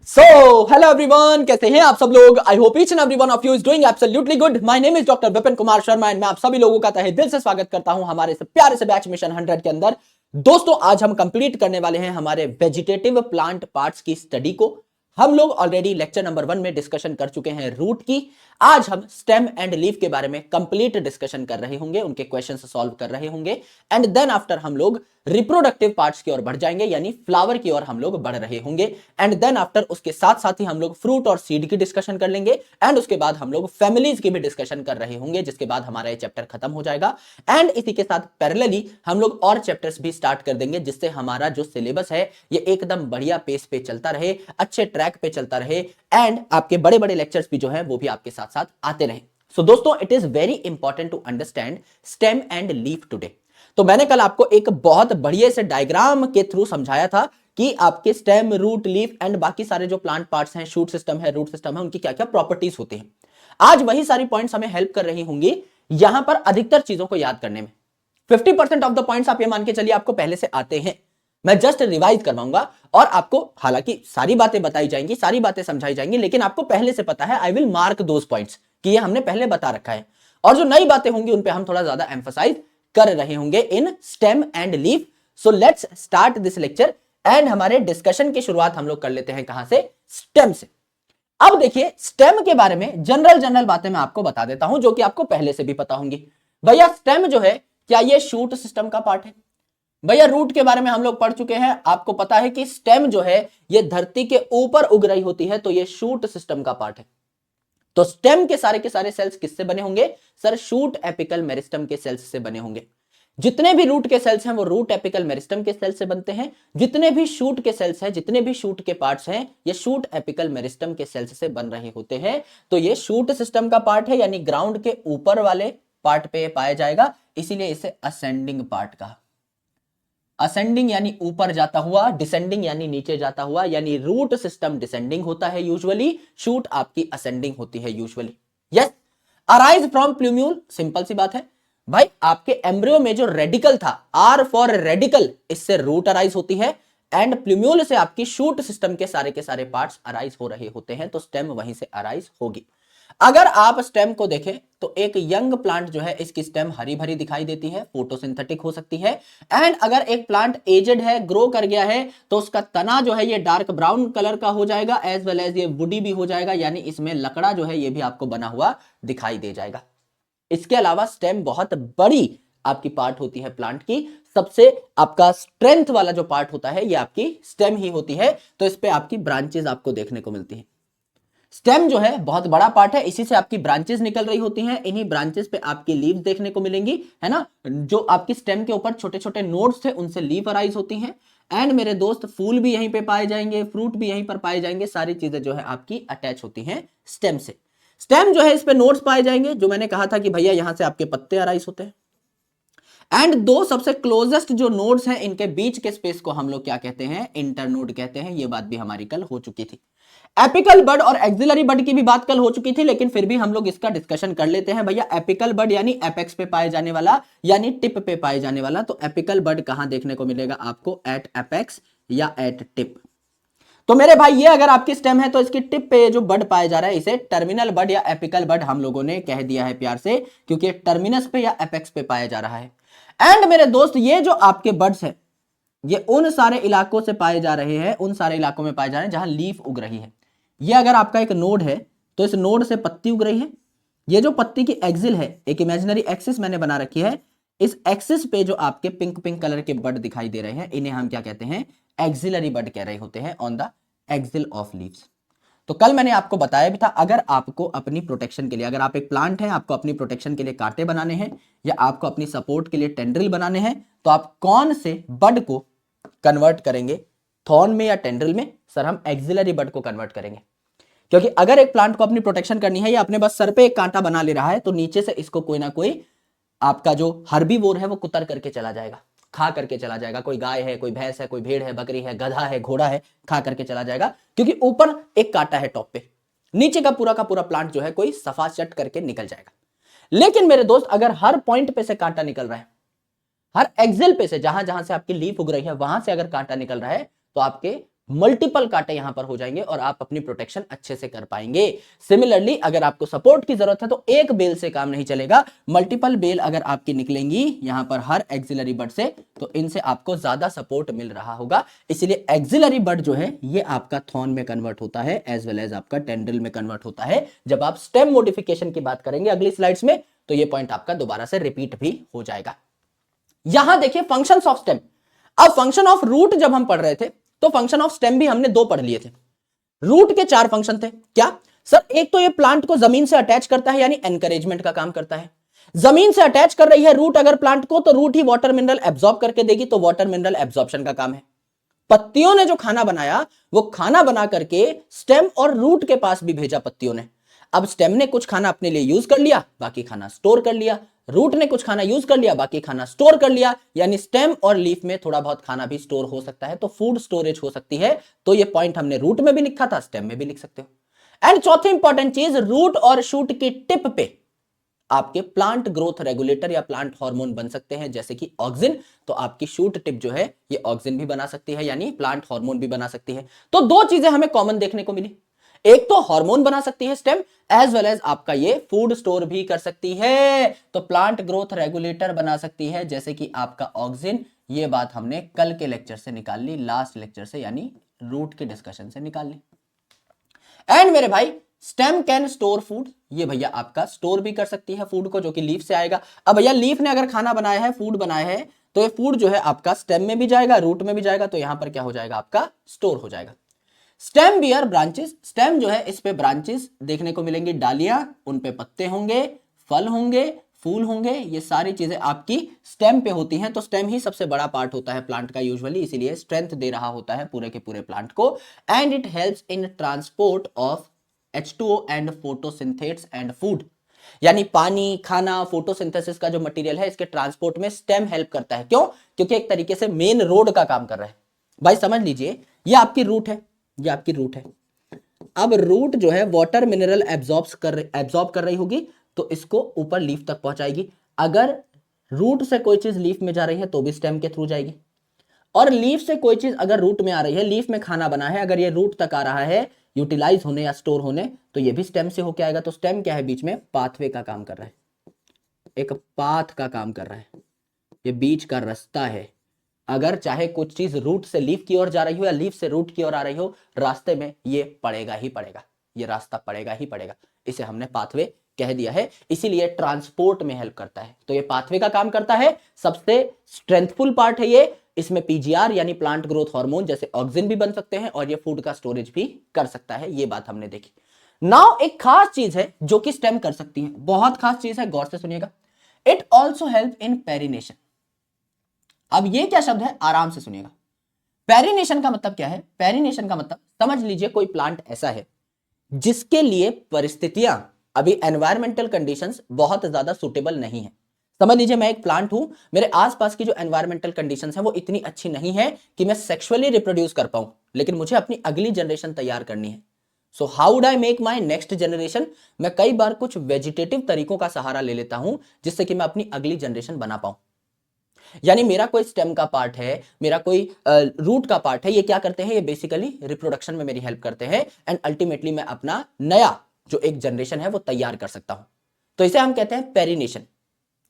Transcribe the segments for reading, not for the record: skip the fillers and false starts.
So hello everyone, कैसे हैं आप सब लोग। I hope each and every one of you is doing absolutely good. My name is doctor Vipin Kumar Sharma and मैं आप सभी लोगों का तहे दिल से स्वागत करता हूं हमारे इस प्यारे से बैच मिशन 100 के अंदर। दोस्तों, आज हम कंप्लीट करने वाले हैं हमारे वेजिटेटिव प्लांट पार्ट्स की स्टडी को। हम लोग ऑलरेडी लेक्चर नंबर 1 में डिस्कशन कर चुके हैं रूट की। आज हम स्टेम एंड लीफ के बारे में कंप्लीट डिस्कशन कर रहे होंगे, उनके क्वेश्चंस सॉल्व कर रहे होंगे एंड देन आफ्टर हम लोग रिप्रोडक्टिव पार्ट्स की ओर बढ़ जाएंगे, यानी फ्लावर की ओर हम लोग बढ़ रहे होंगे एंड देन आफ्टर उसके साथ साथ ही हम लोग फ्रूट और सीड की डिस्कशन कर लेंगे एंड उसके बाद हम लोग फैमिलीज की भी डिस्कशन कर रहे होंगे, जिसके बाद हमारा ये चैप्टर खत्म हो जाएगा। एंड इसी के साथ पैरेलली हम लोग और चैप्टर्स भी स्टार्ट कर देंगे, जिससे हमारा जो सिलेबस है ये एकदम बढ़िया पेस पे चलता रहे, अच्छे ट्रैक पे चलता रहे एंड आपके बड़े बड़े लेक्चर्स भी जो है वो भी आपके साथ साथ आते रहे। सो दोस्तों, it is very important to understand stem and leaf today. तो मैंने कल आपको एक बहुत बढ़िया से डायग्राम के थ्रू समझाया था कि आपके स्टेम, रूट, लीफ एंड बाकी सारे जो प्लांट पार्ट्स हैं, शूट सिस्टम है, रूट सिस्टम है, उनकी क्या क्या प्रॉपर्टीज होती हैं। आज वही सारी पॉइंट्स हमें हेल्प कर रही होंगी यहां पर अधिकतर चीजों को याद करने में। 50% ऑफ द पॉइंट्स आप ये मान के चलिए आपको पहले से आते हैं। मैं जस्ट रिवाइज करवाऊंगा और आपको हालांकि सारी बातें बताई जाएंगी, सारी बातें समझाई जाएंगी, लेकिन आपको पहले से पता है। I will mark those points कि ये हमने पहले बता रखा है और जो नई बातें होंगी उन पे हम थोड़ा ज्यादा एम्फसाइज कर रहे होंगे in stem and leaf. So let's start this lecture and हमारे डिस्कशन की शुरुआत हम लोग कर लेते हैं कहां से? स्टेम से। अब देखिए, स्टेम के बारे में जनरल बातें मैं आपको बता देता हूं जो कि आपको पहले से भी पता होंगी। भैया स्टेम जो है, क्या ये शूट सिस्टम का पार्ट है? भैया रूट के बारे में हम लोग पढ़ चुके हैं, आपको पता है कि स्टेम जो है ये धरती के ऊपर उग रही होती है, तो ये शूट सिस्टम का पार्ट है। तो स्टेम के सारे सेल्स किससे बने होंगे? सर, शूट एपिकल मेरिस्टम के सेल्स से बने होंगे। जितने भी रूट के सेल्स हैं वो रूट एपिकल मेरिस्टम के सेल्स से बनते हैं। जितने भी शूट के सेल्स हैं, जितने भी शूट के पार्ट्स हैं, ये शूट एपिकल मेरिस्टम के सेल्स से बन रहे होते हैं। तो ये शूट सिस्टम का पार्ट है, यानी ग्राउंड के ऊपर वाले पार्ट पे पाया जाएगा, इसीलिए इसे असेंडिंग पार्ट कहा। असेंडिंग यानी ऊपर जाता हुआ, डिसेंडिंग यानी नीचे जाता हुआ, यानी रूट सिस्टम डिसेंडिंग होता है यूजुअली, शूट आपकी असेंडिंग होती है usually. Yes, arise from plumule, simple सी बात है भाई। आपके एम्ब्रियो में जो रेडिकल था, आर फॉर रेडिकल, इससे रूट अराइज होती है एंड प्लूम्यूल से आपकी शूट सिस्टम के सारे पार्ट्स अराइज हो रहे होते हैं, तो स्टेम वहीं से अराइज होगी। अगर आप स्टेम को देखें तो एक यंग प्लांट जो है, इसकी स्टेम हरी भरी दिखाई देती है, फोटोसिंथेटिक हो सकती है। एंड अगर एक प्लांट एजेड है, ग्रो कर गया है, तो उसका तना जो है ये डार्क ब्राउन कलर का हो जाएगा, एज वेल एज ये वुडी भी हो जाएगा, यानी इसमें लकड़ा जो है ये भी आपको बना हुआ दिखाई दे जाएगा। इसके अलावा स्टेम बहुत बड़ी आपकी पार्ट होती है प्लांट की। सबसे आपका स्ट्रेंथ वाला जो पार्ट होता है ये आपकी स्टेम ही होती है, तो इस पे आपकी ब्रांचेस आपको देखने को मिलती है। स्टेम जो है बहुत बड़ा पार्ट है, इसी से आपकी ब्रांचेस निकल रही होती हैं, इन्हीं ब्रांचेस पे आपकी लीव्स देखने को मिलेंगी, है ना। जो आपकी स्टेम के ऊपर छोटे छोटे नोड्स थे उनसे लीफ अराइज होती हैं एंड मेरे दोस्त फूल भी यहीं पे पाए जाएंगे, फ्रूट भी यहीं पर पाए जाएंगे, सारी चीजें जो है आपकी अटैच होती हैं स्टेम से। स्टेम जो है इस पे नोड्स पाए जाएंगे, जो मैंने कहा था कि भैया यहां से आपके पत्ते अराइज होते हैं। एंड दो सबसे क्लोजेस्ट जो नोड्स हैं, इनके बीच के स्पेस को हम लोग क्या कहते हैं? इंटरनोड कहते हैं। ये बात भी हमारी कल हो चुकी थी। एपिकल बड और एक्सिलरी बड की भी बात कल हो चुकी थी, लेकिन फिर भी हम लोग इसका डिस्कशन कर लेते हैं। भैया एपिकल बड यानी एपेक्स पे पाए जाने वाला, यानी टिप पे पाए जाने वाला। तो एपिकल बड कहां देखने को मिलेगा आपको? एट एपेक्स या एट टिप। तो मेरे भाई ये अगर आपकी स्टेम है तो इसकी टिप पे जो बड पाया जा रहा है इसे टर्मिनल बड या एपिकल बड हम लोगों ने कह दिया है प्यार से, क्योंकि टर्मिनस पे या एपेक्स पे पाया जा रहा है। एंड मेरे दोस्त, ये जो आपके बड्स है ये उन सारे इलाकों से पाए जा रहे हैं, उन सारे इलाकों में पाए जा रहे हैं जहां लीफ उग रही है। ये अगर आपका एक नोड है तो इस नोड से पत्ती उग रही है। ये जो पत्ती की एक्सिल है, एक इमेजिनरी एक्सिस मैंने बना रखी है, इस एक्सिस पे जो आपके पिंक पिंक कलर के बड दिखाई दे रहे हैं, इन्हें हम क्या कहते हैं? एक्सिलरी बड कह रहे होते हैं on the axil of leaves. तो कल मैंने आपको बताया भी था, अगर आपको अपनी प्रोटेक्शन के लिए, अगर आप एक प्लांट हैं, आपको अपनी प्रोटेक्शन के लिए कांटे बनाने हैं या आपको अपनी सपोर्ट के लिए टेंड्रिल बनाने हैं, तो आप कौन से बड को कन्वर्ट करेंगे? थॉर्न में या टेंड्रिल में? सर, हम एक्सिलरी बड को कन्वर्ट करेंगे, क्योंकि अगर एक प्लांट को अपनी प्रोटेक्शन करनी है या अपने बस सर पे एक कांटा बना ले रहा है, तो नीचे से इसको कोई ना कोई आपका जो हर्बीवोर है वो कुतर करके चला जाएगा, खा करके चला जाएगा। कोई गाय है, कोई भैंस है, कोई भेड़ है, बकरी है, गधा है, घोड़ा है, खा करके चला जाएगा, क्योंकि ऊपर एक कांटा है टॉप पे, नीचे का पूरा प्लांट जो है कोई सफा चट करके निकल जाएगा। लेकिन मेरे दोस्त, अगर हर पॉइंट पे से कांटा निकल रहा है, हर एक्सिल पे से, जहां जहां से आपकी लीफ उग रही है वहां से अगर कांटा निकल रहा है, तो आपके मल्टीपल कांटे यहां पर हो जाएंगे और आप अपनी प्रोटेक्शन अच्छे से कर पाएंगे। सिमिलरली अगर आपको सपोर्ट की जरूरत है तो एक बेल से काम नहीं चलेगा, मल्टीपल बेल अगर आपकी निकलेंगी यहां पर हर एक्सिलरी बड से, तो इनसे आपको ज्यादा सपोर्ट मिल रहा होगा। इसलिए एक्सिलरी बड जो है ये आपका थॉर्न में कन्वर्ट होता है एज वेल एज आपका टेंड्रिल में कन्वर्ट होता है। जब आप स्टेम मॉडिफिकेशन की बात करेंगे अगली स्लाइड्स में तो ये पॉइंट आपका दोबारा से रिपीट भी हो जाएगा। यहां देखिए फंक्शंस ऑफ स्टेम। अब फंक्शन ऑफ रूट जब हम पढ़ रहे थे तो फंक्शन ऑफ स्टेम भी हमने 2 पढ़ लिए थे। रूट के 4 फंक्शन थे। क्या सर? एक तो ये प्लांट को जमीन से अटैच करता है यानी एनकरेजमेंट का काम करता है। जमीन से अटैच कर रही है रूट अगर प्लांट को, तो रूट ही वाटर मिनरल एब्जॉर्ब करके देगी, तो वाटर मिनरल एब्जॉर्प्शन का काम है। पत्तियों ने जो खाना बनाया वो खाना बना करके स्टेम और रूट के पास भी भेजा पत्तियों ने। अब स्टेम ने कुछ खाना अपने लिए यूज कर लिया, बाकी खाना स्टोर कर लिया। रूट ने कुछ खाना यूज कर लिया, बाकी खाना स्टोर कर लिया। यानी स्टेम और लीफ में थोड़ा बहुत खाना भी स्टोर हो सकता है, तो फूड स्टोरेज हो सकती है। तो ये पॉइंट हमने रूट में भी लिखा था, स्टेम में भी लिख सकते हो। एंड चौथी इंपॉर्टेंट चीज, रूट और शूट की टिप पे आपके प्लांट ग्रोथ रेगुलेटर या प्लांट हार्मोन बन सकते हैं, जैसे कि ऑक्सिन। तो आपकी शूट टिप जो है ये ऑक्सिन भी बना सकती है, यानी प्लांट हार्मोन भी बना सकती है। तो 2 चीजें हमें कॉमन देखने को मिली, एक तो हार्मोन बना सकती है स्टेम, एज वेल एज आपका ये फूड स्टोर भी कर सकती है। तो प्लांट ग्रोथ रेगुलेटर बना सकती है जैसे कि आपका ऑक्सिन। ये बात हमने कल के लेक्चर से निकाल ली, लास्ट लेक्चर से, यानी रूट के डिस्कशन से निकाल ली। एंड मेरे भाई स्टेम कैन स्टोर फूड, ये भैया आपका स्टोर भी कर सकती है फूड को, जो कि लीफ से आएगा। अब भैया लीफ ने अगर खाना बनाया है, फूड बनाया है, तो ये फूड जो है आपका स्टेम में भी जाएगा, रूट में भी जाएगा, तो यहां पर क्या हो जाएगा आपका स्टोर हो जाएगा। स्टेम बियर ब्रांचेस, स्टेम जो है इस पे ब्रांचेस देखने को मिलेंगी, डालियां, उन पे पत्ते होंगे, फल होंगे, फूल होंगे, ये सारी चीजें आपकी स्टेम पे होती हैं। तो स्टेम ही सबसे बड़ा पार्ट होता है प्लांट का यूजुअली, इसीलिए स्ट्रेंथ दे रहा होता है पूरे के पूरे प्लांट को। And it helps in transport of H2O and photosynthates and food, यानी पानी, खाना, फोटोसिंथेसिस का जो मटेरियल है इसके ट्रांसपोर्ट में स्टेम हेल्प करता है। क्यों? क्योंकि एक तरीके से मेन रोड का काम कर रहा है। भाई समझ लीजिए ये आपकी रूट है, ये आपकी रूट है। अब रूट जो है वाटर मिनरल एब्जॉर्ब कर रही होगी, तो इसको ऊपर लीफ तक पहुंचाएगी। अगर रूट से कोई चीज लीफ में जा रही है तो भी स्टेम के थ्रू जाएगी, और लीफ से कोई चीज अगर रूट में आ रही है, लीफ में खाना बना है, अगर ये रूट तक आ रहा है यूटिलाइज होने या स्टोर होने, तो ये भी स्टेम से होके आएगा। तो स्टेम क्या है? बीच में पाथवे का काम कर रहा है, एक पाथ का काम कर रहा है, ये बीच का रास्ता है। अगर चाहे कुछ चीज रूट से लीफ की ओर जा रही हो या लीफ से रूट की ओर आ रही हो, रास्ते में ये पड़ेगा ही पड़ेगा, ये रास्ता पड़ेगा ही पड़ेगा। इसे हमने पाथवे कह दिया है, इसीलिए ट्रांसपोर्ट में हेल्प करता है। तो ये पाथवे का काम करता है, सबसे स्ट्रेंथफुल पार्ट है ये। इसमें पीजीआर यानी प्लांट ग्रोथ हार्मोन जैसे ऑक्सिन भी बन सकते हैं, और ये फूड का स्टोरेज भी कर सकता है। ये बात हमने देखी। नाउ एक खास चीज है जो कि स्टेम कर सकती है, बहुत खास चीज है, गौर से सुनिएगा। It also help in perennation. अब ये क्या शब्द है? आराम से सुनिएगा। पेरिनेशन का मतलब क्या है? पेरिनेशन का मतलब समझ लीजिए कोई प्लांट ऐसा है जिसके लिए परिस्थितियां, अभी एनवायरमेंटल कंडीशंस बहुत ज्यादा सुटेबल नहीं है। समझ लीजिए मैं एक प्लांट हूं, मेरे आसपास की जो एनवायरमेंटल कंडीशंस है वो इतनी अच्छी नहीं है कि मैं सेक्सुअली रिप्रोड्यूस कर पाऊं, लेकिन मुझे अपनी अगली जनरेशन तैयार करनी है। So how would I make my next generation? मैं कई बार कुछ वेजिटेटिव तरीकों का सहारा ले लेता हूं जिससे कि मैं अपनी अगली जनरेशन बना पाऊं। यानी मेरा कोई स्टेम का पार्ट है, मेरा कोई रूट का पार्ट है, ये क्या करते हैं? ये बेसिकली रिप्रोडक्शन में मेरी हेल्प करते हैं, एंड अल्टीमेटली मैं अपना नया जो एक जनरेशन है वो तैयार कर सकता हूं। तो इसे हम कहते हैं पेरिनेशन,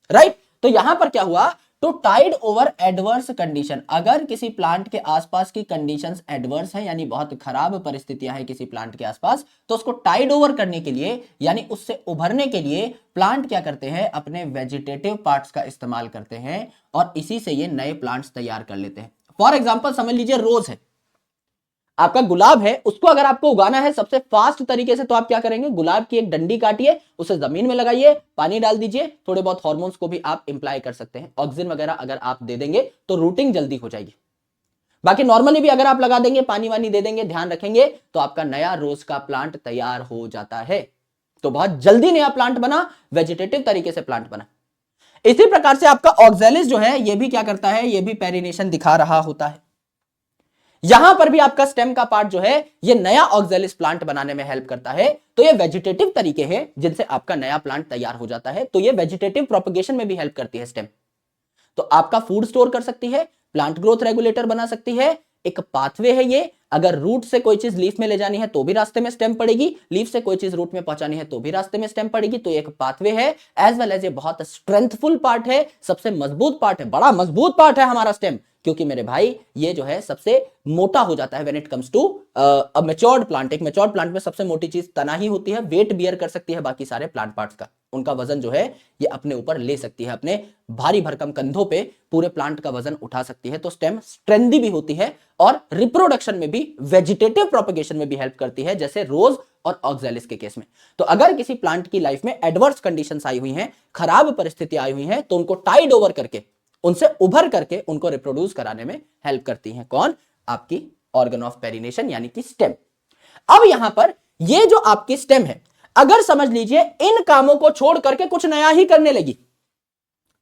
राइट? तो यहां पर क्या हुआ? To tide over adverse condition. अगर किसी प्लांट के आसपास की कंडीशंस एडवर्स है, यानी बहुत खराब परिस्थितियां हैं किसी प्लांट के आसपास, तो उसको टाइड ओवर करने के लिए, यानी उससे उभरने के लिए प्लांट क्या करते हैं? अपने वेजिटेटिव पार्ट्स का इस्तेमाल करते हैं, और इसी से ये नए प्लांट्स तैयार कर लेते हैं। फॉर एग्जाम्पल समझ लीजिए रोज है, आपका गुलाब है, उसको अगर आपको उगाना है सबसे फास्ट तरीके से, तो आप क्या करेंगे? गुलाब की एक डंडी काटिए, उसे जमीन में लगाइए, पानी डाल दीजिए, थोड़े बहुत हार्मोन्स को भी आप इंप्लाई कर सकते हैं, ऑक्सीजन वगैरह अगर आप दे देंगे तो रूटिंग जल्दी हो जाएगी। बाकी नॉर्मली भी अगर आप लगा देंगे, पानी वानी दे देंगे, ध्यान रखेंगे, तो आपका नया रोज का प्लांट तैयार हो जाता है। तो बहुत जल्दी नया प्लांट बना, वेजिटेटिव तरीके से प्लांट बना। इसी प्रकार से आपका ऑक्सैलिस जो है ये भी क्या करता है? ये भी पेरिनेशन दिखा रहा होता है। यहां पर भी आपका स्टेम का पार्ट जो है ये नया ऑक्सैलिस प्लांट बनाने में हेल्प करता है। तो ये वेजिटेटिव तरीके हैं जिनसे आपका नया प्लांट तैयार हो जाता है। तो ये वेजिटेटिव प्रोपगेशन में भी हेल्प करती है स्टेम। तो आपका फूड स्टोर कर सकती है, प्लांट ग्रोथ रेगुलेटर बना सकती है, एक पाथवे है ये। अगर रूट से कोई चीज लीफ में ले जानी है तो भी रास्ते में स्टेम पड़ेगी, लीफ से कोई चीज रूट में पहुंचानी है तो भी रास्ते में स्टेम पड़ेगी। तो ये एक पाथवे है, एज वेल एज ये बहुत स्ट्रेंथफुल पार्ट है, सबसे मजबूत पार्ट है, बड़ा मजबूत पार्ट है हमारा स्टेम, क्योंकि मेरे भाई ये जो है सबसे मोटा हो जाता है when it comes to a matured plant. एक मैच्योर्ड प्लांट में सबसे मोटी चीज तना ही होती है, वेट बियर कर सकती है बाकी सारे प्लांट पार्ट्स का, उनका वजन जो है ये अपने ऊपर ले सकती है, अपने भारी भरकम कंधों पे पूरे प्लांट का वजन उठा सकती है। तो स्टेम स्ट्रेंदी भी होती है और रिप्रोडक्शन में भी, वेजिटेटिव प्रोपगेशन में भी हेल्प करती है, जैसे रोज और ऑक्सैलिस के केस में। तो अगर किसी प्लांट की लाइफ में एडवर्स कंडीशंस आई हुई हैं, खराब परिस्थिति आई हुई हैं, तो उनको टाइड ओवर करके, उनसे उभर करके उनको रिप्रोड्यूस कराने में हेल्प करती हैं कौन? आपकी ऑर्गन ऑफ पेरिनेशन यानी कि स्टेम। अब यहां पर ये जो आपकी स्टेम है, अगर समझ लीजिए इन कामों को छोड़ करके कुछ नया ही करने लगी,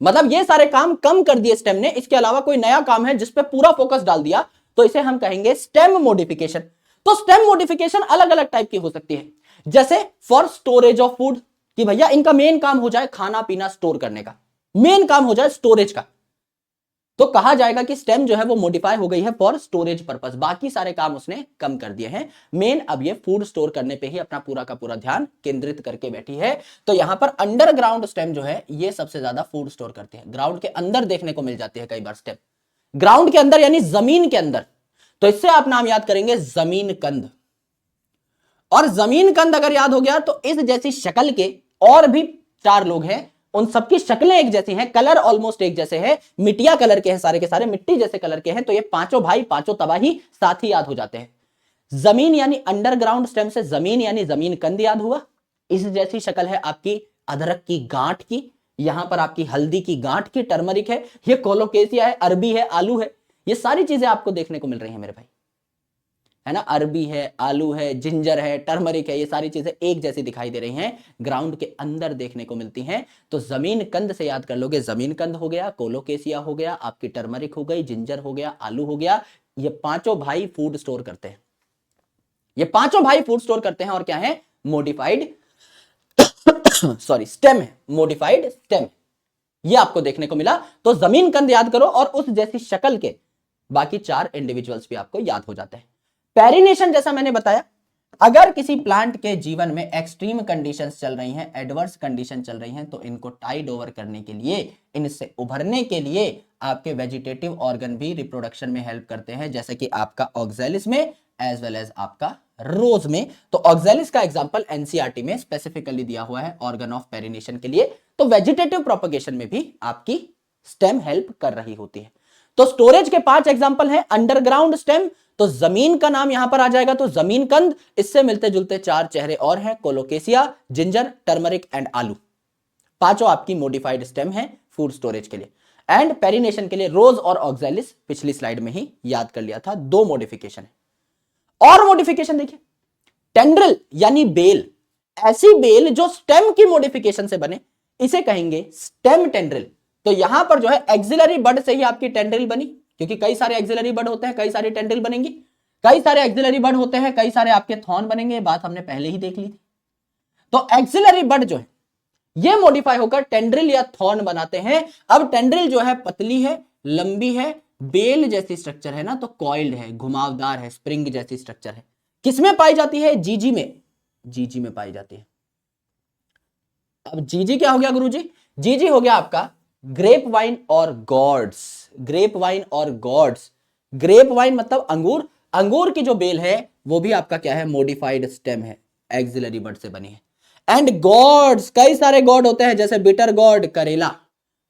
मतलब ये सारे काम कम कर दिए स्टेम ने, इसके अलावा कोई नया काम है जिस पे पूरा फोकस डाल दिया, तो इसे हम कहेंगे स्टेम मॉडिफिकेशन। तो स्टेम मॉडिफिकेशन अलग अलग टाइप की हो सकती है, जैसे फॉर स्टोरेज ऑफ फूड, कि भैया इनका मेन काम हो जाए खाना पीना स्टोर करने का, मेन काम हो जाए स्टोरेज का, तो कहा जाएगा कि स्टेम जो है वो मॉडिफाई हो गई है फॉर स्टोरेज पर्पस, बाकी सारे काम उसने कम कर दिए हैं, मेन अब ये फूड स्टोर करने पे ही अपना पूरा का पूरा ध्यान केंद्रित करके बैठी है। तो यहां पर अंडरग्राउंड स्टेम जो है ये सबसे ज्यादा फूड स्टोर करते हैं, ग्राउंड के अंदर देखने को मिल जाती है कई बार स्टेम, ग्राउंड के अंदर यानी जमीन के अंदर। तो इससे आप नाम याद करेंगे जमीन कंद, और जमीन कंद अगर याद हो गया तो इस जैसी शक्ल के और भी 4 लोग हैं, उन सबकी शक्लें एक जैसी हैं, कलर ऑलमोस्ट एक जैसे हैं, मिट्टिया कलर के हैं, सारे के सारे मिट्टी जैसे कलर के हैं। तो ये पांचों भाई पांचों तबाही साथ ही याद हो जाते हैं। जमीन यानी अंडरग्राउंड स्टेम से जमीन यानी जमीन कंद याद हुआ। इस जैसी शक्ल है आपकी अदरक की गांठ की, यहां पर आपकी हल्दी की गांठ की, टर्मरिक है, ये कोलोकेसिया है, अरबी है, आलू है, ये सारी चीजें आपको देखने को मिल रही है मेरे भाई, है ना। अरबी है, आलू है, जिंजर है, टर्मरिक है, ये सारी चीजें एक जैसी दिखाई दे रही हैं, ग्राउंड के अंदर देखने को मिलती हैं। तो जमीन कंद से याद कर लोगे, जमीन कंद हो गया, कोलोकेसिया हो गया, आपकी टर्मरिक हो गई, जिंजर हो गया, आलू हो गया, ये पांचों भाई फूड स्टोर करते हैं, ये पांचों भाई फूड स्टोर करते हैं। और क्या है? मॉडिफाइड सॉरी स्टेम है, मॉडिफाइड स्टेम, ये आपको देखने को मिला। तो जमीन कंद याद करो और उस जैसी शक्ल के बाकी 4 इंडिविजुअल्स भी आपको याद हो जाते हैं। पेरिनेशन जैसा मैंने बताया, अगर किसी प्लांट के जीवन में एक्सट्रीम कंडीशंस चल रही हैं, एडवर्स कंडीशन चल रही हैं, तो इनको टाइड ओवर करने के लिए, इनसे उभरने के लिए आपके वेजिटेटिव ऑर्गन भी रिप्रोडक्शन में हेल्प करते हैं, जैसे कि आपका ऑक्सैलिस में एज वेल एज आपका रोज में। तो ऑक्सैलिस का एग्जांपल एनसीईआरटी में स्पेसिफिकली दिया हुआ है ऑर्गन ऑफ पेरिनेशन के लिए। तो वेजिटेटिव प्रोपगेशन में भी आपकी स्टेम हेल्प कर रही होती है। तो स्टोरेज के 5 एग्जांपल हैं। अंडरग्राउंड स्टेम, तो जमीन का नाम यहां पर आ जाएगा, तो जमीन कंद, इससे मिलते जुलते 4 चेहरे और हैं, कोलोकेसिया, जिंजर, टर्मरिक एंड आलू, पांचों आपकी मॉडिफाइड स्टेम है फूड स्टोरेज के लिए। एंड पेरिनेशन के लिए रोज और ऑक्सैलिस पिछली स्लाइड में ही याद कर लिया था, 2 मॉडिफिकेशन है। और मॉडिफिकेशन देखिए, टेंड्रिल यानी बेल, ऐसी बेल जो स्टेम की मॉडिफिकेशन से बने, इसे कहेंगे स्टेम टेंड्रिल। तो यहां पर जो है एक्सिलरी बड से ही आपकी टेंड्रिल बनी, क्योंकि कई सारे एक्सिलरी बड होते हैं, कई सारी टेंड्रिल बनेंगी, कई सारे एक्सिलरी बड होते हैं, कई सारे आपके थॉर्न बनेंगे, बात हमने पहले ही देख ली थी। तो एक्सिलरी बड जो है ये मॉडिफाई होकर टेंड्रिल या थॉर्न बनाते हैं। अब टेंड्रिल जो है पतली है, लंबी है, बेल जैसी स्ट्रक्चर है ना, तो कॉइल्ड है, घुमावदार है, स्प्रिंग जैसी स्ट्रक्चर है। किसमें पाई जाती है? जीजी में, जीजी में पाई जाती है। अब जीजी क्या हो गया गुरुजी? जीजी हो गया आपका ग्रेप वाइन और गॉड्स, ग्रेप वाइन और गॉड्स। ग्रेप वाइन मतलब अंगूर, अंगूर की जो बेल है वो भी आपका क्या है? मॉडिफाइड स्टेम है, एक्सिलरी बड से बनी है। एंड गॉड्स, कई सारे गॉड होते हैं, जैसे बिटर गॉड करेला,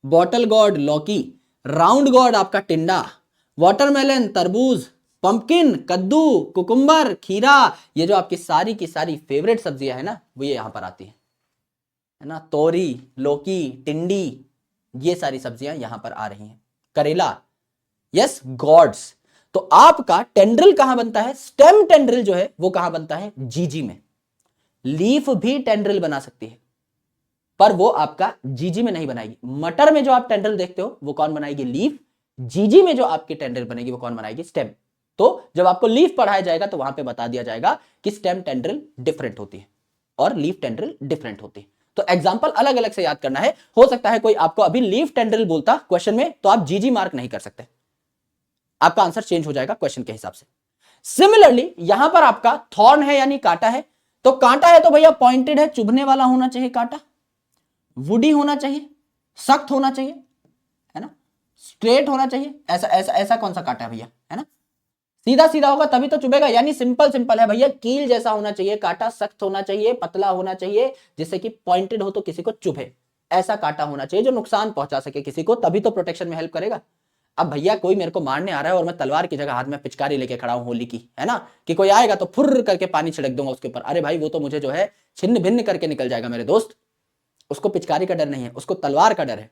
बॉटल गॉड लौकी, राउंड गॉड आपका टिंडा, वाटरमेलन तरबूज, पंपकिन कद्दू, कुकुम्बर खीरा, ये जो आपकी सारी की सारी फेवरेट सब्जियां है ना, वो ये यहां पर आती है ना, तोरी, लौकी, टिंडी, ये सारी सब्जियां यहां पर आ रही हैं, करेला, यस गॉड्स। तो आपका टेंड्रिल कहां बनता है? स्टेम टेंड्रिल जो है वो कहां बनता है? जीजी में। लीफ भी टेंड्रिल बना सकती है, पर वो आपका जीजी में नहीं बनाएगी। मटर में जो आप टेंड्रिल देखते हो वो कौन बनाएगी? लीफ। जीजी में जो आपकी टेंड्रिल बनेगी वो कौन बनाएगी? स्टेम। तो जब आपको लीफ पढ़ाया जाएगा तो वहां पे बता दिया जाएगा कि स्टेम टेंड्रिल डिफरेंट होती है और लीफ टेंड्रिल डिफरेंट होती है। तो एग्जांपल अलग अलग से याद करना है। हो सकता है कोई आपको अभी लीफ टेंड्रिल बोलता क्वेश्चन में, तो आप जीजी मार्क नहीं कर सकते, आपका आंसर चेंज हो जाएगा क्वेश्चन के हिसाब से। सिमिलरली यहां पर आपका थॉर्न है यानी कांटा है, तो कांटा है तो भैया पॉइंटेड है, चुभने वाला होना चाहिए कांटा, वुडी होना चाहिए, सख्त होना चाहिए, है ना, स्ट्रेट होना चाहिए। ऐसा ऐसा ऐसा कौन सा कांटा है भैया, है ना, सीधा सीधा होगा तभी तो चुभेगा, यानी सिंपल सिंपल है भैया, कील जैसा होना चाहिए कांटा, सख्त होना चाहिए, पतला होना चाहिए, जिससे कि पॉइंटेड हो तो किसी को चुभे, ऐसा कांटा होना चाहिए जो नुकसान पहुंचा सके किसी को, तभी तो प्रोटेक्शन में हेल्प करेगा। अब भैया कोई मेरे को मारने आ रहा है और मैं तलवार की जगह हाथ में पिचकारी लेके खड़ा हूं होली की, है ना, कि कोई आएगा तो फुर्र करके पानी छिड़क दूंगा उसके ऊपर, अरे भाई वो तो मुझे जो है छिन्न भिन्न करके निकल जाएगा मेरे दोस्त। उसको पिचकारी का डर नहीं है, उसको तलवार का डर है।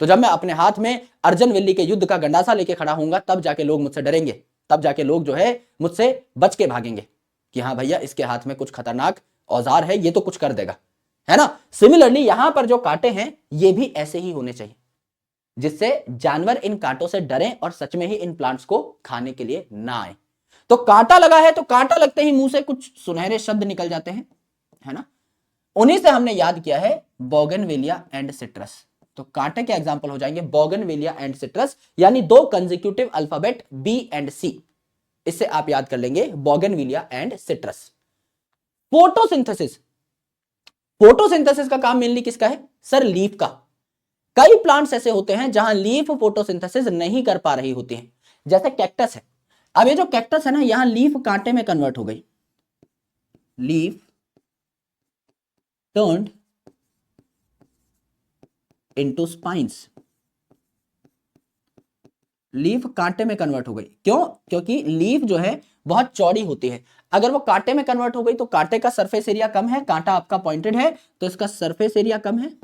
तो जब मैं अपने हाथ में अर्जुन विल्ली के युद्ध का गंडासा लेके खड़ा हूंगा तब जाके लोग मुझसे डरेंगे, तब जाके लोग जो है मुझसे बच के भागेंगे कि हाँ भैया इसके हाथ में कुछ खतरनाक औजार है, ये तो कुछ कर देगा, है ना। सिमिलरली यहां पर जो कांटे हैं ये भी ऐसे ही होने चाहिए जिससे जानवर इन कांटों से डरें और सच में ही इन प्लांट्स को खाने के लिए ना आए। तो कांटा लगा है तो कांटा लगते ही मुंह से कुछ सुनहरे शब्द निकल जाते हैं, है ना, उन्हीं से हमने याद किया है बोगनवेलिया एंड सिट्रस। तो कांटे के एग्जांपल हो जाएंगे बोगनवेलिया एंड सिट्रस, यानी दो कंसेक्यूटिव अल्फाबेट बी एंड सी, इससे आप याद कर लेंगे bougainvillea and citrus. Photosynthesis, photosynthesis का काम मेनली किसका है सर, लीफ का। कई प्लांट्स ऐसे होते हैं जहां लीफ फोटोसिंथेसिस नहीं कर पा रही होती है, जैसे कैक्टस है। अब ये जो कैक्टस है ना, यहां लीफ कांटे में कन्वर्ट हो गई, leaf turned into spines, leaf कांटे में कन्वर्ट हो गई। क्यों? क्योंकि लीफ जो है बहुत चौड़ी होती है, अगर वो कांटे में कन्वर्ट हो गई तो कांटे का सरफेस एरिया कम है, कांटा आपका पॉइंटेड है तो इसका सरफेस एरिया कम है।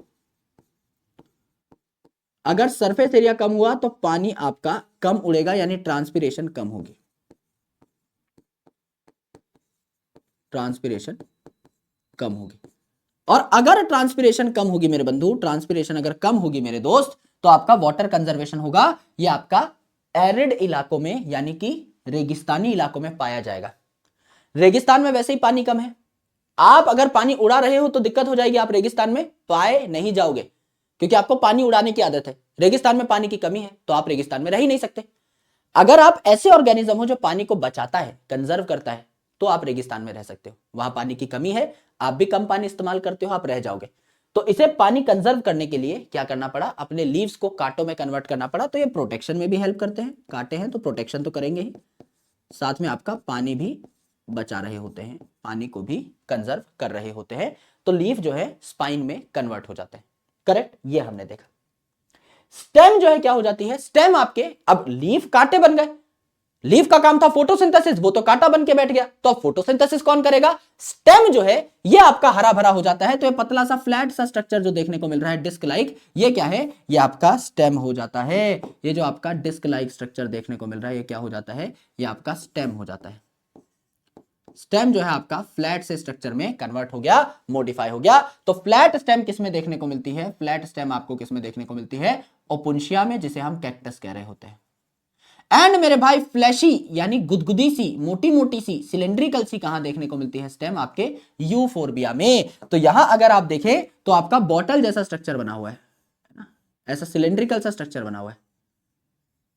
अगर सरफेस एरिया कम हुआ तो पानी आपका कम उड़ेगा, यानी ट्रांसपिरेशन कम होगी, ट्रांसपिरेशन कम होगी। और अगर ट्रांसपिरेशन कम होगी मेरे बंधु, ट्रांसपिरेशन अगर कम होगी मेरे दोस्त, तो आपका वाटर कंजर्वेशन होगा, ये आपका एरिड इलाकों में यानी कि रेगिस्तानी इलाकों में पाया जाएगा। रेगिस्तान में वैसे ही पानी कम है, आप अगर पानी उड़ा रहे हो तो दिक्कत हो जाएगी, आप रेगिस्तान में पाए नहीं जाओगे क्योंकि आपको पानी उड़ाने की आदत है। रेगिस्तान में पानी की कमी है तो आप रेगिस्तान में रह ही नहीं सकते। अगर आप ऐसे ऑर्गेनिज्म हो जो पानी को बचाता है, कंजर्व करता है, तो आप रेगिस्तान में रह सकते हो। वहां पानी की कमी है, आप भी कम पानी इस्तेमाल करते हो, आप रह जाओगे। तो इसे पानी कंजर्व करने के लिए क्या करना पड़ा, अपने लीव्स को कांटों में कन्वर्ट करना पड़ा। तो ये प्रोटेक्शन में भी हेल्प करते हैं, कांटे हैं तो प्रोटेक्शन तो करेंगे ही, साथ में आपका पानी भी बचा रहे होते हैं, पानी को भी कंजर्व कर रहे होते हैं। तो लीफ जो है स्पाइन में कन्वर्ट हो जाते हैं, करेक्ट, ये हमने देखा। स्टेम जो है क्या हो जाती है, स्टेम आपके, अब लीफ कांटे बन गए, लीफ का काम था फोटोसिंथेसिस, वो तो कांटा बन के बैठ गया, तो अब फोटोसिंथेसिस कौन करेगा, स्टेम जो है ये आपका हरा भरा हो जाता है। तो ये पतला सा फ्लैट सा स्ट्रक्चर जो देखने को मिल रहा है डिस्क लाइक, ये क्या है, ये आपका स्टेम हो जाता है। ये जो आपका डिस्क लाइक स्ट्रक्चर देखने को मिल रहा है ये क्या हो जाता है, ये आपका स्टेम हो जाता है। स्टेम जो है आपका फ्लैट से स्ट्रक्चर में कन्वर्ट हो गया, मॉडिफाई हो गया। तो फ्लैट स्टेम किसमें देखने को मिलती है, फ्लैट स्टेम आपको किसमें देखने को मिलती है, ओपुंशिया में, जिसे हम कैक्टस कह रहे होते हैं। एंड मेरे भाई फ्लैशी यानी गुदगुदी सी, मोटी मोटी सी, सिलेंड्रिकल सी कहां देखने को मिलती है, स्टेम आपके यूफोरबिया में। तो यहां अगर आप देखें तो आपका बॉटल जैसा स्ट्रक्चर बना हुआ है ना, ऐसा सिलेंड्रिकल सा स्ट्रक्चर बना हुआ है।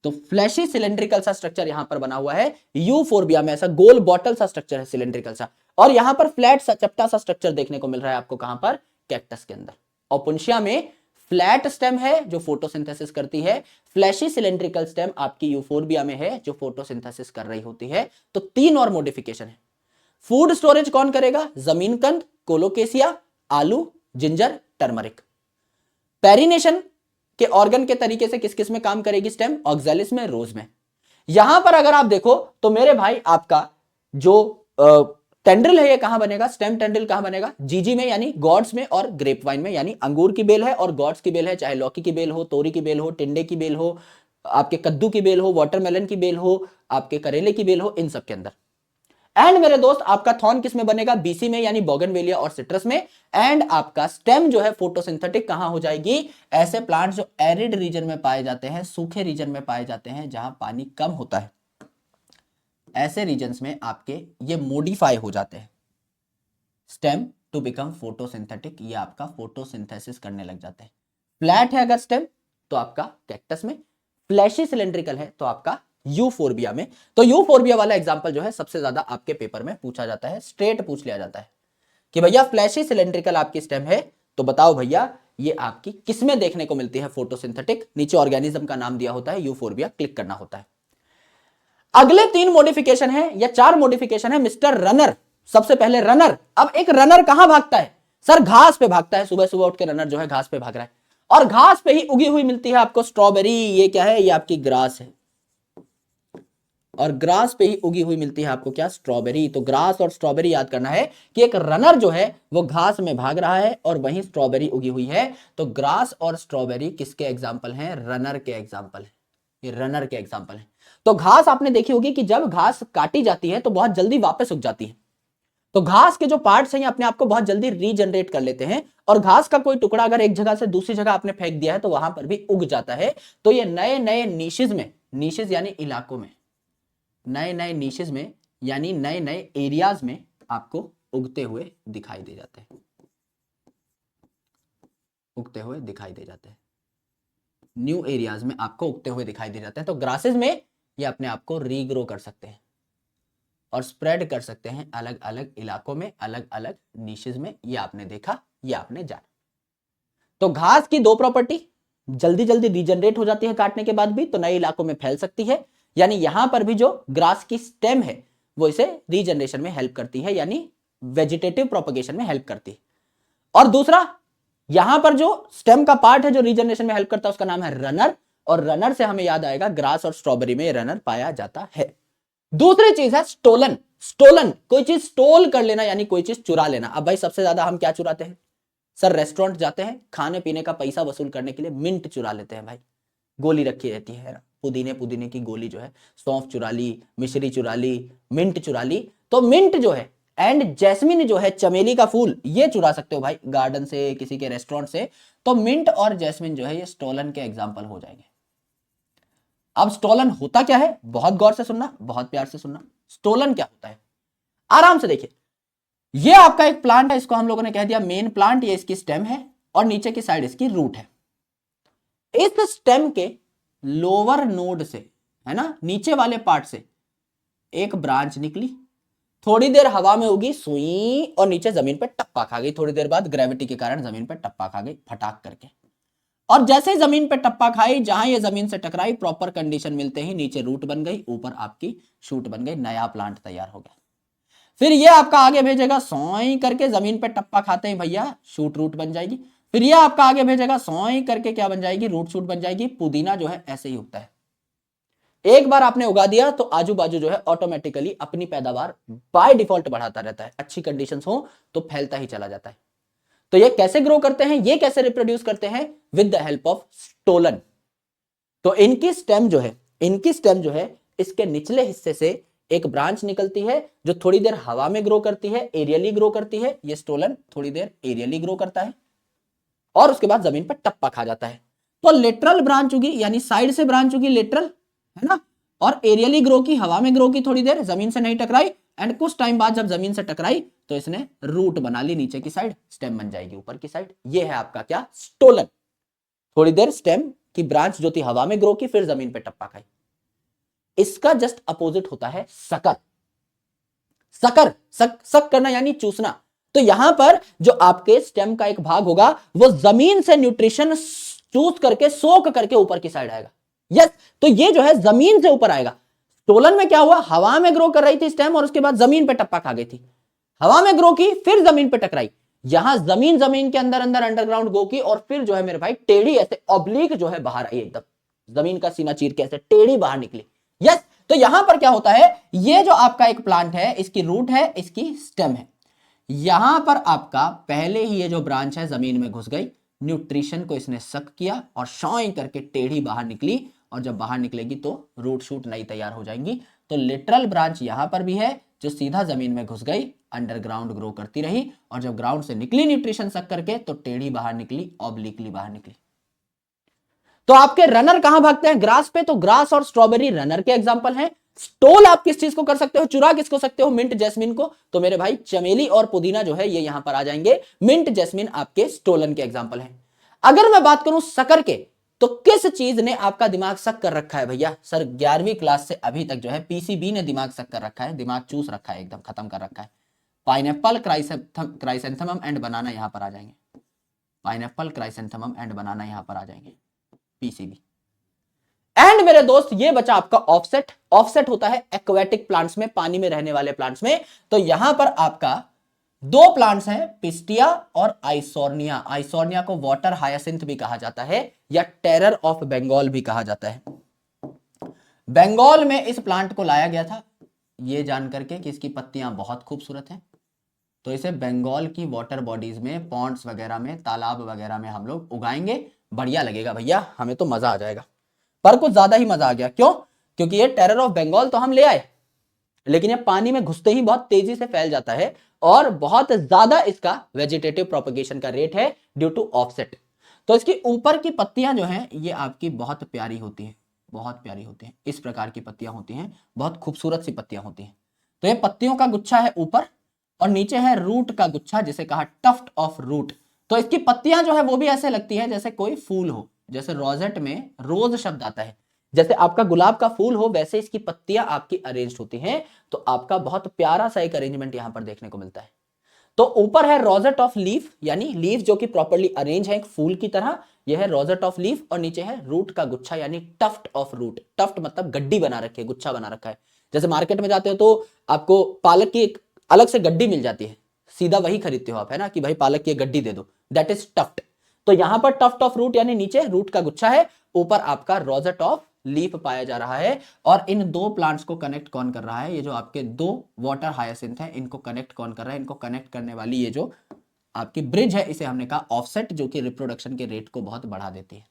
तो फ्लैशी सिलेंड्रिकल सा स्ट्रक्चर यहां पर बना हुआ है यूफोरबिया में, ऐसा गोल बॉटल सा स्ट्रक्चर है सिलेंड्रिकल सा। और यहां पर फ्लैट सा चपटा सा स्ट्रक्चर देखने को मिल रहा है आपको कहां पर, कैक्टस के अंदर। ओपुंशिया में फ्लैट स्टेम है जो फोटोसिंथेसिस करती है, फ्लैशी सिलेंड्रिकल स्टेम आपकी यूफोरबिया में है जो फोटोसिंथेसिस कर रही होती है। तो तीन और मॉडिफिकेशन है। फूड स्टोरेज कौन करेगा, जमीन कंद, कोलोकेसिया, आलू, जिंजर, टर्मरिक। पेरिनेशन के ऑर्गन के तरीके से किस किस में काम करेगी स्टेम, ऑक्सैलिस में, रोज में। यहां पर अगर आप देखो तो मेरे भाई आपका जो टेंड्रिल है ये कहां बनेगा, स्टेम टेंड्रिल कहां बनेगा, जीजी में यानी गॉड्स में, और ग्रेप वाइन में, यानी अंगूर की बेल है और गॉड्स की बेल है, चाहे लौकी की बेल हो, तोरी की बेल हो, टिंडे की बेल हो, आपके कद्दू की बेल हो, वाटरमेलन की बेल हो, आपके करेले की बेल हो, इन सब के अंदर। एंड मेरे दोस्त आपका थॉर्न किस में बनेगा, बीसी में यानी बोगनवेलिया और सिट्रस में। एंड आपका स्टेम जो है फोटोसिंथेटिक कहां हो जाएगी, ऐसे प्लांट जो एरिड रीजन में पाए जाते हैं, सूखे रीजन में पाए जाते हैं जहां पानी कम होता है, ऐसे रीजन्स में आपके ये मॉडिफाई हो जाते हैं स्टेम टू बिकम फोटोसिंथेटिक, ये आपका फोटोसिंथेसिस करने लग जाते हैं। फ्लैट है अगर स्टेम तो आपका कैक्टस में, फ्लैशी सिलेंड्रिकल है तो आपका यूफोर्बिया में। तो यूफोर्बिया वाला एग्जांपल जो है सबसे ज्यादा आपके पेपर में पूछा जाता है, स्ट्रेट पूछ लिया जाता है कि भैया फ्लैशी सिलेंड्रिकल आपकी स्टेम है, तो बताओ भैया ये आपकी किसमें देखने को मिलती है, फोटोसिंथेटिक, नीचे ऑर्गेनिज्म का नाम दिया होता है यूफोर्बिया, क्लिक करना होता है। अगले 3 मॉडिफिकेशन है या 4 मॉडिफिकेशन है मिस्टर रनर। सबसे पहले रनर। अब एक रनर कहां भागता है सर, घास पे भागता है, सुबह सुबह उठ के रनर जो है घास पे भाग रहा है, और घास पे ही उगी हुई मिलती है आपको स्ट्रॉबेरी। ये क्या है, ये आपकी ग्रास है, और ग्रास पे ही उगी हुई मिलती है आपको क्या, स्ट्रॉबेरी। तो ग्रास और स्ट्रॉबेरी याद करना है कि एक रनर जो है वो घास में भाग रहा है और वहीं स्ट्रॉबेरी उगी हुई है। तो ग्रास और स्ट्रॉबेरी किसके एग्जाम्पल हैं, रनर के एग्जाम्पल है, ये रनर के एग्जाम्पल है। तो घास आपने देखी होगी कि जब घास काटी जाती है तो बहुत जल्दी वापस उग जाती है। तो घास के जो पार्ट्स हैं अपने आप को बहुत जल्दी रीजनरेट कर लेते हैं, और घास का कोई टुकड़ा अगर एक जगह से दूसरी जगह आपने फेंक दिया है तो वहां पर भी उग जाता है। तो ये नए नए नीशेज में, नीशेज यानी इलाकों में, नए नए नीशेज में यानी नए नए एरियाज में आपको उगते हुए दिखाई दे जाते हैं, उगते हुए दिखाई दे जाते हैं, न्यू एरियाज में आपको उगते हुए दिखाई दे जाते हैं। तो ग्रासेस में ये अपने आप को रीग्रो कर सकते हैं और स्प्रेड कर सकते हैं अलग अलग इलाकों में, अलग अलग नीशेज में। ये आपने देखा, ये आपने जाना। तो घास की 2 प्रॉपर्टी, जल्दी जल्दी रीजनरेट हो जाती है काटने के बाद भी, तो नए इलाकों में फैल सकती है, यानी यहां पर भी जो ग्रास की स्टेम है वो इसे रीजनरेशन में हेल्प करती है, यानी वेजिटेटिव प्रोपगेशन में हेल्प करती है। और दूसरा, यहां पर जो स्टेम का पार्ट है जो रीजनरेशन में हेल्प करता है उसका नाम है रनर, और रनर से हमें याद आएगा ग्रास और स्ट्रॉबेरी में रनर पाया जाता है। दूसरी चीज है स्टोलन। स्टोलन, कोई चीज स्टोल कर लेना यानी कोई चीज चुरा लेना। अब भाई सबसे ज्यादा हम क्या चुराते हैं सर, रेस्टोरेंट जाते हैं खाने पीने का पैसा वसूल करने के लिए मिंट चुरा लेते हैं भाई, गोली रखी रहती है ना, पुदीने की गोली जो है, सौंफ चुरा ली, मिश्री चुरा ली, मिंट चुरा ली। तो मिंट जो है एंड जैस्मिन जो है, चमेली का फूल, ये चुरा सकते हो भाई गार्डन से, किसी के रेस्टोरेंट से। तो मिंट और जैस्मिन जो है ये स्टोलन के एग्जाम्पल हो जाएंगे। अब स्टोलन होता क्या है, बहुत गौर से सुनना, बहुत प्यार से सुनना। स्टोलन क्या होता है, आराम से देखिए। ये आपका एक प्लांट है, इसको हम लोगों ने कह दिया मेन प्लांट, ये इसकी स्टेम है और नीचे की साइड इसकी रूट है। इस स्टेम के लोअर नोड से, है ना, नीचे वाले पार्ट से एक ब्रांच निकली, थोड़ी देर हवा में उगी सुई, और नीचे जमीन पे टप्पा खा गई। थोड़ी देर बाद ग्रेविटी के कारण जमीन पे टप्पा खा गई फटाक करके, और जैसे ही जमीन पे टप्पा खाई, जहां ये जमीन से टकराई, प्रॉपर कंडीशन मिलते ही नीचे रूट बन गई, ऊपर आपकी शूट बन गई, नया प्लांट तैयार हो गया। फिर ये आपका आगे भेजेगा सोई करके, जमीन पे टप्पा खाते ही भैया शूट रूट बन जाएगी। फिर ये आपका आगे भेजेगा सोई करके, क्या बन जाएगी, रूट शूट बन जाएगी। पुदीना जो है ऐसे ही उगता है, एक बार आपने उगा दिया तो आजू बाजू जो है ऑटोमेटिकली अपनी पैदावार बाय डिफॉल्ट बढ़ाता रहता है, अच्छी कंडीशंस हो तो फैलता ही चला जाता है। तो ये कैसे ग्रो करते हैं, ये कैसे रिप्रोड्यूस करते हैं, with the help of stolon. तो इनकी स्टेम जो है, इनकी स्टेम जो है, इसके निचले हिस्से से एक ब्रांच निकलती है जो थोड़ी देर हवा में ग्रो करती है, एरियली ग्रो करती है। ये स्टोलन थोड़ी देर एरियली ग्रो करता है और उसके बाद जमीन पर टप्पा खा जाता है। तो लेटरल ब्रांच उगी, यानी साइड से ब्रांच उगी लेटरल, है ना, और एरियली ग्रो की, हवा में ग्रो की, थोड़ी देर जमीन से नहीं टकराई, एंड कुछ टाइम बाद जब जमीन से टकराई तो इसने रूट बना ली, नीचे की साइड स्टेम बन जाएगी ऊपर की साइड। ये है आपका क्या, स्टोलन। थोड़ी देर स्टेम की ब्रांच जो थी हवा में ग्रो की, फिर जमीन पे टप्पा खाई। इसका जस्ट अपोजिट होता है सकर। सकर, सक करना यानी चूसना। तो यहां पर जो आपके स्टेम का एक भाग होगा वो जमीन से न्यूट्रिशन चूस करके, सोख करके ऊपर की साइड आएगा। यस, तो ये जो है जमीन से ऊपर आएगा। स्टोलन में क्या हुआ, हवा में ग्रो कर रही थी स्टेम और उसके बाद जमीन पे टप्पा खा गई थी, हवा में ग्रो की, फिर जमीन पे टकराई। यहां जमीन के अंदर अंदर अंडरग्राउंड ग्रो की, और फिर जो है मेरे भाई टेढ़ी ऐसे ऑब्लिक जो है बाहर आई, एकदम जमीन का सीना चीर के ऐसे टेढ़ी बाहर निकली। यस, तो यहां पर क्या होता है, ये जो आपका एक प्लांट है, इसकी रूट है, इसकी स्टेम है। यहां पर आपका पहले ही ये जो ब्रांच है जमीन में घुस गई, न्यूट्रिशन को इसने सक किया और शॉइंग करके टेढ़ी बाहर निकली, और जब बाहर निकलेगी तो रूट शूट नई तैयार हो जाएंगी। तो लिटरल ब्रांच यहां पर भी है जो सीधा जमीन में घुस गई, अंडरग्राउंड ग्रो करती रही, और जब ग्राउंड से निकली न्यूट्रिशन सक करके तो टेढ़ी बाहर निकली, ऑब्लिकली बाहर निकली। तो आपके रनर कहां भागते हैं, ग्रास पे। तो ग्रास और स्ट्रॉबेरी रनर के एग्जांपल हैं। स्टोल आप किस चीज को कर सकते हो, चुरा किसको सकते हो, मिंट जैस्मिन को। तो मेरे भाई चमेली और पुदीना जो है ये यहां पर आ जाएंगे। मिंट जैस्मिन आपके स्टोलन के एग्जांपल हैं। अगर मैं बात करूं सकर के, तो किस चीज ने आपका दिमाग सक कर रखा है भैया? सर 11वीं क्लास से अभी तक जो है पीसीबी ने दिमाग सक कर रखा है, दिमाग चूस रखा है, एकदम खत्म कर रखा है। पाइनएप्पल, क्राइसेंथेमम एंड बनाना यहां पर आ जाएंगे, पाइनएप्पल, क्राइसेंथेमम एंड बनाना यहां पर आ जाएंगे, पीसीबी। एंड मेरे दोस्त ये बचा आपका ऑफसेट। ऑफसेट होता है एक्वेटिक प्लांट्स में, पानी में रहने वाले प्लांट्स में। तो यहां पर आपका दो प्लांट्स हैं, पिस्टिया और आइसोर्निया। आइसोर्निया को वाटर हायासिंथ भी कहा जाता है या टेरर ऑफ बंगाल भी कहा जाता है। बंगाल में इस प्लांट को लाया गया था ये जान करके कि इसकी पत्तियां बहुत खूबसूरत हैं, तो इसे बंगाल की वाटर बॉडीज में, पॉन्ड्स वगैरह में, तालाब वगैरह में हम लोग उगाएंगे। बढ़िया लगेगा भैया, हमें तो मजा आ जाएगा। पर कुछ ज्यादा ही मजा आ गया, क्यों? क्योंकि ये टेरर ऑफ बंगाल तो हम ले आए, लेकिन ये पानी में घुसते ही बहुत तेजी से फैल जाता है और बहुत ज्यादा इसका वेजिटेटिव प्रोपगेशन का रेट है ड्यू टू ऑफसेट। तो इसकी ऊपर की पत्तियां जो हैं ये आपकी बहुत प्यारी होती हैं, बहुत प्यारी होती हैं। इस प्रकार की पत्तियां होती हैं, बहुत खूबसूरत सी पत्तियां होती हैं। तो ये पत्तियों का गुच्छा है ऊपर, और नीचे है रूट का गुच्छा जिसे कहा टफ्ट ऑफ रूट। तो इसकी पत्तियां जो है वो भी ऐसे लगती है जैसे कोई फूल हो, जैसे रोजेट में रोज शब्द आता है, जैसे आपका गुलाब का फूल हो वैसे इसकी पत्तियां आपकी अरेंज होती हैं। तो आपका बहुत प्यारा सा एक अरेंजमेंट यहां पर देखने को मिलता है। तो ऊपर है रोजेट ऑफ लीफ, यानी लीफ जो कि प्रॉपर्ली अरेंज है एक फूल की तरह, यह है रोजेट ऑफ लीफ। और नीचे है रूट का गुच्छा यानी टफ्ट ऑफ रूट। टफ्ट मतलब गड्डी बना रखी है, गुच्छा बना रखा है। जैसे मार्केट में जाते हो तो आपको पालक की एक अलग से गड्डी मिल जाती है, सीधा वही खरीदते हो आप, है ना, कि भाई पालक की गड्डी दे दो, दैट इज टफ्ट। तो यहां पर टफ्ट ऑफ रूट यानी नीचे रूट का गुच्छा है, ऊपर आपका रोजेट ऑफ लीफ पाया जा रहा है। और इन दो प्लांट्स को कनेक्ट कौन कर रहा है? ये जो आपके दो वाटर हायासिंथ है इनको कनेक्ट कौन कर रहा है? इनको कनेक्ट करने वाली ये जो आपकी ब्रिज है इसे हमने कहा ऑफसेट, जो कि रिप्रोडक्शन के रेट को बहुत बढ़ा देती है,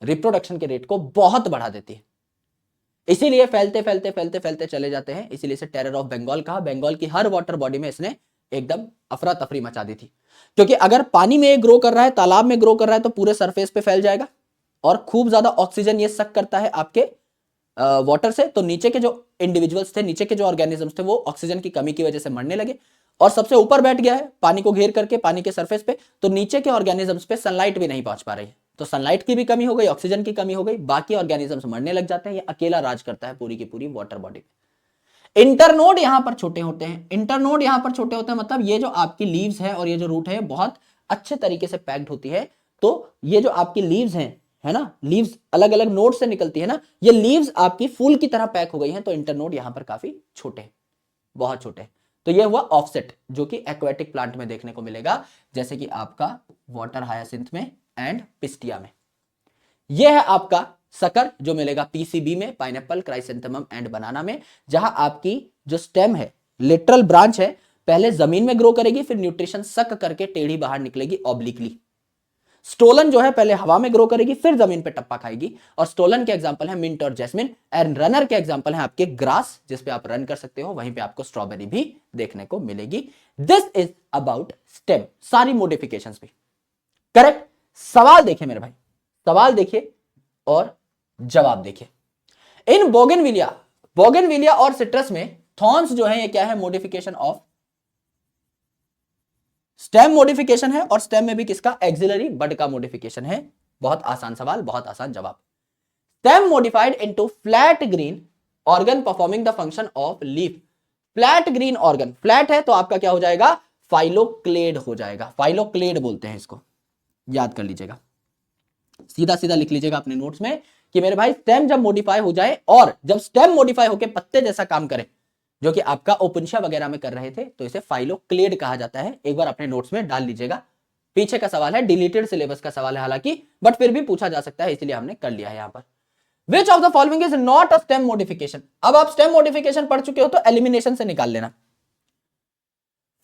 रिप्रोडक्शन के रेट को बहुत बढ़ा देती है। इसीलिए फैलते फैलते फैलते फैलते चले जाते हैं, इसीलिए इसे टेरर ऑफ बंगाल कहा। बंगाल की हर वाटर बॉडी में इसने एकदम अफरा तफरी मचा दी थी, क्योंकि अगर पानी में ग्रो कर रहा है, तालाब में ग्रो कर रहा है, तो पूरे सरफेस पे फैल जाएगा और खूब ज्यादा ऑक्सीजन ये सक करता है आपके वाटर से। तो नीचे के जो इंडिविजुअल्स थे, नीचे के जो ऑर्गेनिजम्स थे, वो ऑक्सीजन की कमी की वजह से मरने लगे। और सबसे ऊपर बैठ गया है पानी को घेर करके, पानी के सरफेस पे, तो नीचे के ऑर्गेनिजम्स पे सनलाइट भी नहीं पहुंच पा रही है। तो सनलाइट की भी कमी हो गई, ऑक्सीजन की कमी हो गई, बाकी ऑर्गेनिजम्स मरने लग जाते हैं। ये अकेला राज करता है पूरी की पूरी वाटर बॉडी पे। इंटरनोड यहां पर छोटे होते हैं, इंटरनोड यहां पर छोटे होते हैं, मतलब ये जो आपकी लीव्स है और ये जो रूट है बहुत अच्छे तरीके से पैक्ड होती है। तो ये जो आपकी लीव्स हैं, है ना, लीव्स अलग अलग नोड से निकलती है ना, ये लीव्स आपकी फूल की तरह पैक हो गई हैं। तो इंटरनोड यहां पर काफी छोटे, बहुत छोटे। तो ये हुआ ऑफसेट, जो कि एक्वेटिक प्लांट में देखने को मिलेगा, जैसे कि आपका वाटर हायासिंथ में एंड पिस्टिया में। यह है आपका सकर जो मिलेगा पीसीबी में, पाइनएप्पल, क्राइसेंथेमम एंड बनाना में, जहां आपकी जो स्टेम है, लिटरल ब्रांच है, पहले जमीन में ग्रो करेगी, फिर न्यूट्रिशन सक करके टेढ़ी बाहर निकलेगी ऑब्लिकली। स्टोलन जो है पहले हवा में ग्रो करेगी, फिर जमीन पे टप्पा खाएगी। और स्टोलन के एग्जांपल है मिंट और जैस्मिन, एंड रनर के एग्जांपल है आपके ग्रास, जिस पे आप रन कर सकते हो, वहीं पे आपको स्ट्रॉबेरी भी देखने को मिलेगी। दिस इज अबाउट स्टेम, सारी मॉडिफिकेशंस भी करेक्ट। सवाल देखिए मेरे भाई, सवाल देखिए और जवाब देखिए। इन बोगनविलिया और सिट्रस में थॉर्न्स जो है ये क्या है? मॉडिफिकेशन ऑफ स्टेम मॉडिफिकेशन है, और स्टेम में भी किसका? एक्सिलरी बड का मॉडिफिकेशन है। बहुत आसान सवाल, बहुत आसान जवाब। Stem modified into flat green organ performing the function of leaf. Flat green organ, flat है तो आपका क्या हो जाएगा? फाइलोक्लेड हो जाएगा। फाइलोक्लेड बोलते हैं इसको, याद कर लीजिएगा, सीधा सीधा लिख लीजिएगा अपने नोट्स में कि मेरे भाई स्टेम जब मॉडिफाई हो जाए, और जब स्टेम मॉडिफाई होकर पत्ते जैसा काम करे, जो कि आपका ओपुंशिया वगैरह में कर रहे थे, तो इसे फाइलोक्लेड कहा जाता है। एक बार अपने नोट्स में डाल लीजिएगा। पीछे का सवाल है, डिलीटेड सिलेबस का सवाल है हालांकि, बट फिर भी पूछा जा सकता है, इसलिए हमने कर लिया है यहां पर। Which of the following is not a stem modification? अब आप स्टेम मॉडिफिकेशन पढ़ चुके हो तो एलिमिनेशन से निकाल लेना।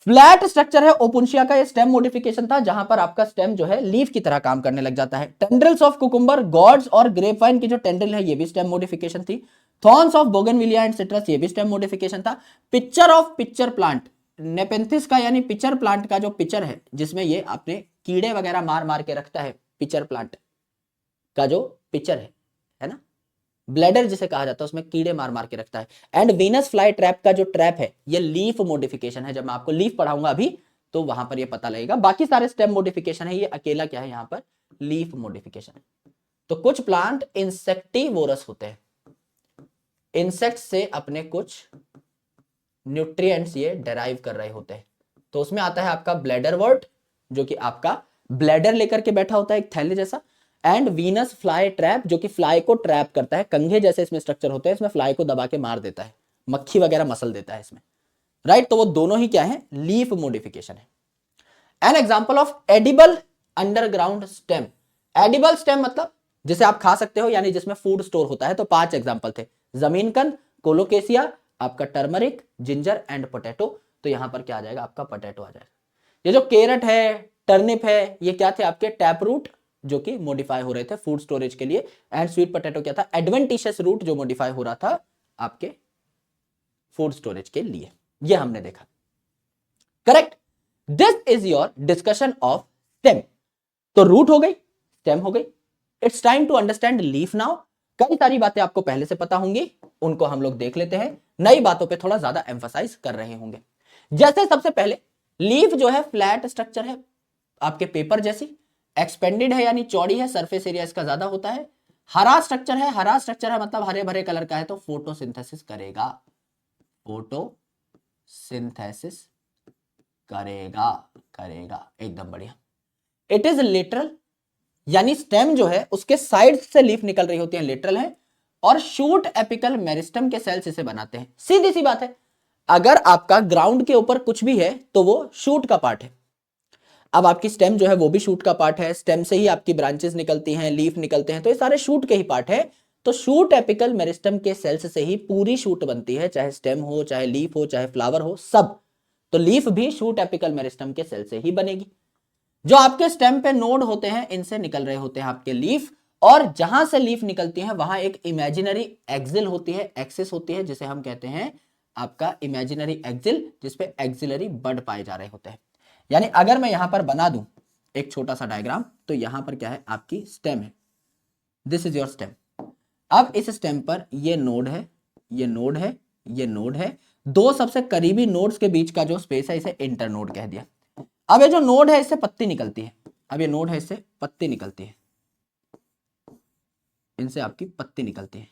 फ्लैट स्ट्रक्चर है ओपुंशिया का, ये स्टेम मॉडिफिकेशन था, जहां पर आपका स्टेम जो है लीफ की तरह काम करने लग जाता है। टेंड्रिल्स ऑफ कुकुम्बर, गॉड्स और ग्रेपवाइन की जो टेंड्रिल है ये भी स्टेम मॉडिफिकेशन थी। Thorns of bougainvillea and citrus, ये भी स्टेम मॉडिफिकेशन था। Picture of pitcher plant, Nepenthes का यानी पिक्चर प्लांट का जो पिक्चर है, जिसमें ये आपने कीड़े वगैरह मार मार के रखता है, पिक्चर प्लांट का जो पिक्चर है ना, ब्लैडर जिसे कहा जाता है, उसमें कीड़े मार मार के रखता है। एंड वीनस फ्लाई ट्रैप का जो ट्रैप है ये लीफ मॉडिफिकेशन है। जब मैं आपको लीफ पढ़ाऊंगा अभी तो वहां पर ये पता लगेगा। बाकी सारे स्टेम मॉडिफिकेशन है, ये अकेला क्या है यहाँ पर? Leaf modification. तो कुछ प्लांट इंसेक्टिवोरस होते हैं, इंसेक्ट से अपने कुछ न्यूट्रिएंट्स ये डेराइव कर रहे होते हैं। तो उसमें आता है आपका ब्लैडरवर्ट, जो कि आपका ब्लैडर लेकर के बैठा होता है एक थैले जैसा, एंड वीनस फ्लाई ट्रैप, जो कि फ्लाई को ट्रैप करता है, कंघे जैसे इसमें स्ट्रक्चर होते हैं, इसमें फ्लाई को दबा के मार देता है, मक्खी वगैरह मसल देता है इसमें, राइट। तो वो दोनों ही क्या है, लीफ मॉडिफिकेशन है। An example of edible underground stem. Edible stem मतलब जिसे आप खा सकते हो, यानी जिसमें फूड स्टोर होता है। तो 5 एग्जांपल थे, जमीनकंद, कोलोकेसिया, आपका टर्मरिक, जिंजर एंड पोटैटो। तो यहां पर क्या आ जाएगा, आपका पोटैटो आ जाएगा। ये जो कैरेट है, टर्निप है, ये क्या थे, आपके टैप रूट, जो कि मॉडिफाई हो रहे थे फूड स्टोरेज के लिए। एंड स्वीट पोटैटो क्या था, एडवेंटिशियस रूट, जो मॉडिफाई हो रहा था आपके फूड स्टोरेज के लिए। ये हमने देखा, correct. This is your discussion of stem. तो रूट हो गई, स्टेम हो गई। It's time to understand leaf now. कई सारी बातें आपको पहले से पता होंगी, उनको हम लोग देख लेते हैं, नई बातों पे थोड़ा ज्यादा एम्फसाइज कर रहे होंगे। जैसे सबसे पहले लीफ जो है फ्लैट स्ट्रक्चर है, आपके पेपर जैसी, एक्सपेंडेड है यानी चौड़ी है, सरफेस एरिया इसका ज्यादा होता है। हरा स्ट्रक्चर है, हरा स्ट्रक्चर है मतलब हरे भरे कलर का है, तो फोटोसिंथेसिस करेगा, फोटोसिंथेसिस करेगा, एकदम बढ़िया। इट इज लिटरल, यानी स्टेम जो है उसके साइड से लीफ निकल रही होती है, लिटरल है, और शूट एपिकल मेरिस्टम के सेल्स इसे बनाते हैं। सीधी सी बात है, अगर आपका ग्राउंड के ऊपर कुछ भी है तो वो शूट का पार्ट है। अब आपकी स्टेम जो है वो भी शूट का पार्ट है, स्टेम से ही आपकी ब्रांचेस निकलती हैं, लीफ निकलते हैं, तो ये सारे शूट के ही पार्ट है। तो शूट एपिकल मेरिस्टम के सेल्स से ही पूरी शूट बनती है, चाहे स्टेम हो, चाहे लीफ हो, चाहे फ्लावर हो, सब। तो लीफ भी शूट एपिकल मेरिस्टम के सेल से ही बनेगी। जो आपके स्टेम पे नोड होते हैं, इनसे निकल रहे होते हैं आपके लीफ, और जहां से लीफ निकलती है वहां एक इमेजिनरी एक्सिल होती है, एक्सिस होती है, जिसे हम कहते हैं आपका इमेजिनरी एक्सिल, जिसपे एक्सिलरी बड पाए जा रहे होते हैं। यानी अगर मैं यहां पर बना दूं एक छोटा सा डायग्राम, तो यहां पर क्या है, आपकी स्टेम है, दिस इज योर स्टेम। अब इस स्टेम पर ये नोड है, ये नोड है, ये नोड है, दो सबसे करीबी नोड्स के बीच का जो स्पेस है इसे इंटरनोड कह दिया। अब ये जो नोड है इससे पत्ती निकलती है, अब ये नोड है इससे पत्ती निकलती है, इनसे आपकी पत्ती निकलती है।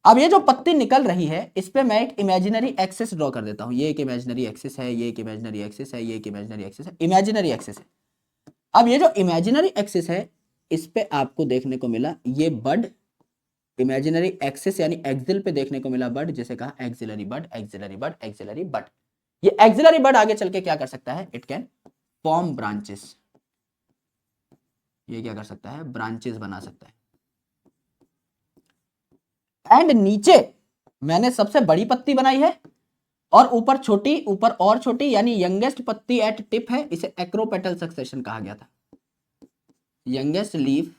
अब ये जो पत्ती निकल रही है इस पे मैं एक इमेजिनरी एक्सिस ड्रॉ कर देता हूं, ये एक इमेजिनरी एक्सिस है, ये एक इमेजिनरी एक्सिस है, ये एक इमेजिनरी एक्सिस है, इमेजिनरी एक्सिस है। अब ये जो इमेजिनरी एक्सिस है इस पे आपको देखने को मिला ये बड, इमेजिनरी एक्सिस यानी एक्सिल पे देखने को मिला बड, जिसे कहा एक्सिलरी बड, एक्सिलरी बड, एक्सिलरी बड। ये एक्सिलरी बड आगे चल के क्या कर सकता है, इट कैन फॉर्म ब्रांचेस, ये क्या कर सकता है, ब्रांचेस बना सकता है। एंड नीचे मैंने सबसे बड़ी पत्ती बनाई है, और ऊपर छोटी, ऊपर और छोटी, यानी यंगेस्ट पत्ती एट टिप है, इसे एक्रोपेटल सक्सेशन कहा गया था। यंगेस्ट लीफ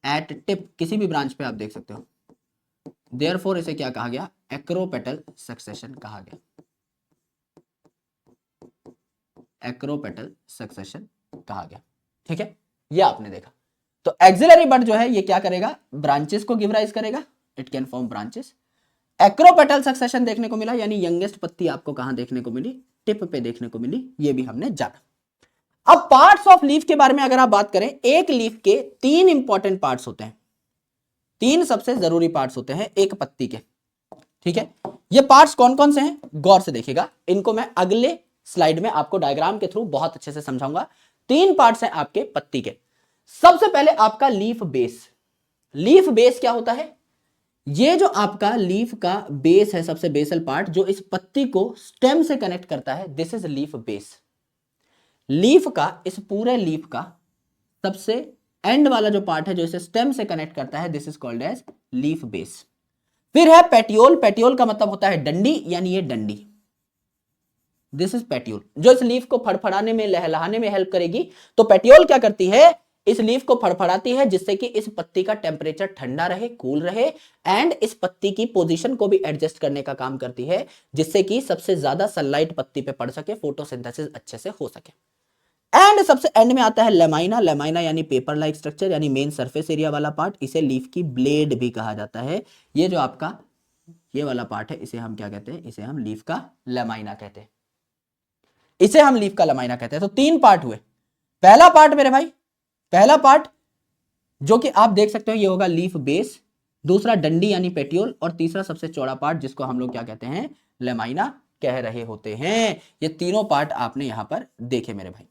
एट टिप, किसी भी ब्रांच पे आप देख सकते हो, देयरफॉर इसे क्या कहा गया, एक्रोपेटल सक्सेशन कहा गया, एक्रोपेटल सक्सेशन कहा गया। ठीक है, ये आपने देखा। तो एक्सिलरी बड जो है ये क्या करेगा, ब्रांचेस को गिव राइज करेगा, it can form branches. Acropetal succession देखने को मिला, यानी यंगेस्ट पत्ती आपको कहां देखने को मिली, टिप पे देखने को मिली, ये भी हमने जाना। अब पार्ट्स ऑफ लीफ के बारे में अगर आप बात करें, एक लीफ के 3 इंपॉर्टेंट पार्ट्स होते हैं, 3 सबसे जरूरी पार्ट्स होते हैं एक पत्ती के। ठीक है, ये पार्ट्स कौन कौन से हैं, गौर से देखिएगा, इनको मैं अगले स्लाइड में आपको डायग्राम के थ्रू बहुत अच्छे से समझाऊंगा। 3 पार्ट्स हैं आपके पत्ती के। सबसे पहले आपका लीफ बेस। लीफ बेस क्या होता है, ये जो आपका लीफ का बेस है, सबसे बेसल पार्ट जो इस पत्ती को स्टेम से कनेक्ट करता है, this is leaf base. Leaf का, इस पूरे लीफ का सबसे एंड वाला जो पार्ट है जो इसे स्टेम से कनेक्ट करता है, this is called as leaf base. फिर है पेटियोल, पेटियोल का मतलब होता है डंडी, यानी ये डंडी, दिस इज पेटियोल, जो इस लीफ को फड़फड़ाने में, लहलहाने में हेल्प करेगी। तो पेटियोल क्या करती है, इस लीफ को फड़फड़ाती है, जिससे कि इस पत्ती का टेम्परेचर ठंडा रहे, कूल रहे, एंड इस पत्ती की पोजीशन को भी एडजस्ट करने का काम करती है, जिससे कि सबसे ज्यादा सनलाइट पत्ती पे पड़ सके, फोटोसिंथेसिस अच्छे से हो सके। एंड सबसे एंड में आता है लेमाइना, लेमाइना यानी पेपर लाइक स्ट्रक्चर, यानी मेन सरफेस एरिया वाला पार्ट, इसे लीफ की ब्लेड भी कहा जाता है। ये जो आपका ये वाला पार्ट है, इसे हम क्या कहते हैं, इसे हम लीफ का लेमाइना कहते हैं, इसे हम लीफ का लेमाइना कहते हैं। तो 3 पार्ट हुए। पहला पार्ट मेरे भाई पहला पार्ट जो कि आप देख सकते हो ये होगा लीफ बेस, दूसरा डंडी यानी पेटियोल, और तीसरा सबसे चौड़ा पार्ट जिसको हम लोग क्या कहते हैं, लेमाइना कह रहे होते हैं। ये तीनों पार्ट आपने यहां पर देखे मेरे भाई।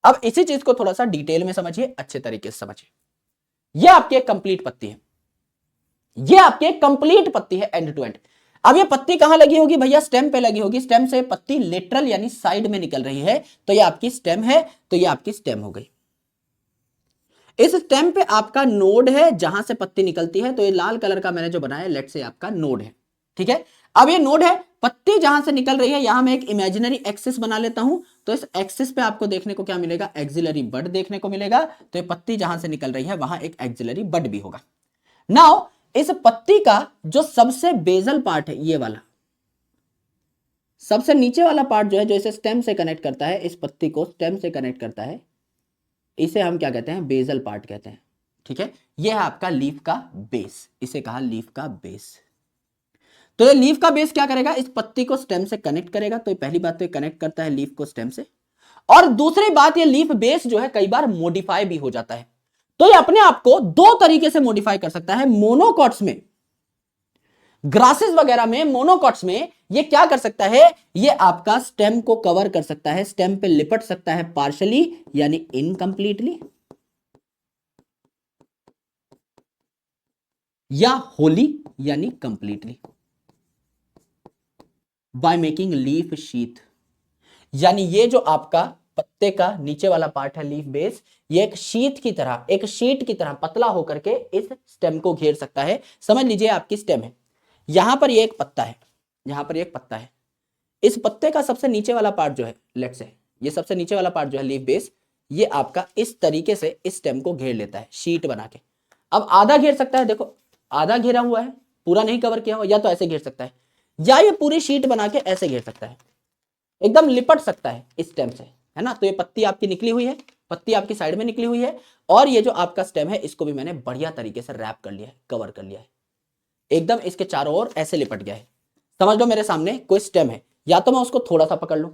अब इसी चीज को थोड़ा सा डिटेल में समझिए, अच्छे तरीके से समझिए। ये आपकी एक कंप्लीट पत्ती है, ये आपकी एक कंप्लीट पत्ती है एंड टू एंड। अब ये पत्ती कहां लगी होगी भैया, स्टेम पे लगी होगी। स्टेम से पत्ती लेटरल यानी साइड में निकल रही है, तो ये आपकी स्टेम है, तो ये आपकी स्टेम हो गई। इस स्टेम पे आपका नोड है जहां से पत्ती निकलती है, तो ये लाल कलर का मैंने जो बनाया लेट से आपका नोड है, ठीक है। अब ये नोड है, पत्ती जहां से निकल रही है, यहां मैं एक इमेजिनरी एक्सिस बना लेता हूं, तो इस एक्सिस पे आपको देखने को क्या मिलेगा, एक्सिलरी बड देखने को मिलेगा। तो ये पत्ती जहां से निकल रही है वहां एक एक्सिलरी बड भी होगा। नाउ इस पत्ती का जो सबसे बेजल पार्ट है, ये वाला सबसे नीचे वाला पार्ट जो है, जो इसे स्टेम से कनेक्ट करता है, इस पत्ती को स्टेम से कनेक्ट करता है, इसे हम क्या कहते हैं, बेजल पार्ट कहते हैं, ठीक है। यह है आपका लीफ का बेस, इसे कहा लीफ का बेस। तो ये लीफ का बेस क्या करेगा, इस पत्ती को स्टेम से कनेक्ट करेगा। तो पहली बात तो ये कनेक्ट करता है लीफ को स्टेम से, और दूसरी बात ये लीफ बेस जो है कई बार मॉडिफाई भी हो जाता है। तो ये अपने आप को दो तरीके से मॉडिफाई कर सकता है। मोनोकॉट्स में, ग्रासेस वगैरह में, मोनोकॉट्स में ये क्या कर सकता है, ये आपका स्टेम को कवर कर सकता है, स्टेम पे लिपट सकता है पार्शली यानी इनकंप्लीटली, या होली यानी completely, by making leaf sheath. यानी ये जो आपका पत्ते का नीचे वाला पार्ट है लीफ बेस, ये एक शीट की तरह, एक शीट की तरह पतला होकर के इस स्टेम को घेर सकता है। समझ लीजिए आपकी स्टेम है, यहां पर ये एक पत्ता है, यहां पर एक पत्ता है। इस पत्ते का सबसे नीचे वाला पार्ट जो है, लेट्स से ये सबसे नीचे वाला पार्ट जो है लीफ बेस, ये आपका इस तरीके से इस स्टेम को घेर लेता है शीट बना के। अब आधा घेर सकता है, देखो आधा घेरा हुआ है, पूरा नहीं कवर किया हुआ, या तो ऐसे घेर सकता है, या ये पूरी शीट बना के ऐसे घेर सकता है, एकदम लिपट सकता है इस स्टेम से, है ना। तो ये पत्ती आपकी निकली हुई है, पत्ती आपकी साइड में निकली हुई है, और ये जो आपका स्टेम है इसको भी मैंने बढ़िया तरीके से रैप कर लिया है, कवर कर लिया है, एकदम इसके चारों ओर ऐसे लिपट गया है। समझ लो मेरे सामने कोई स्टेम है, या तो मैं उसको थोड़ा सा पकड़ लूं,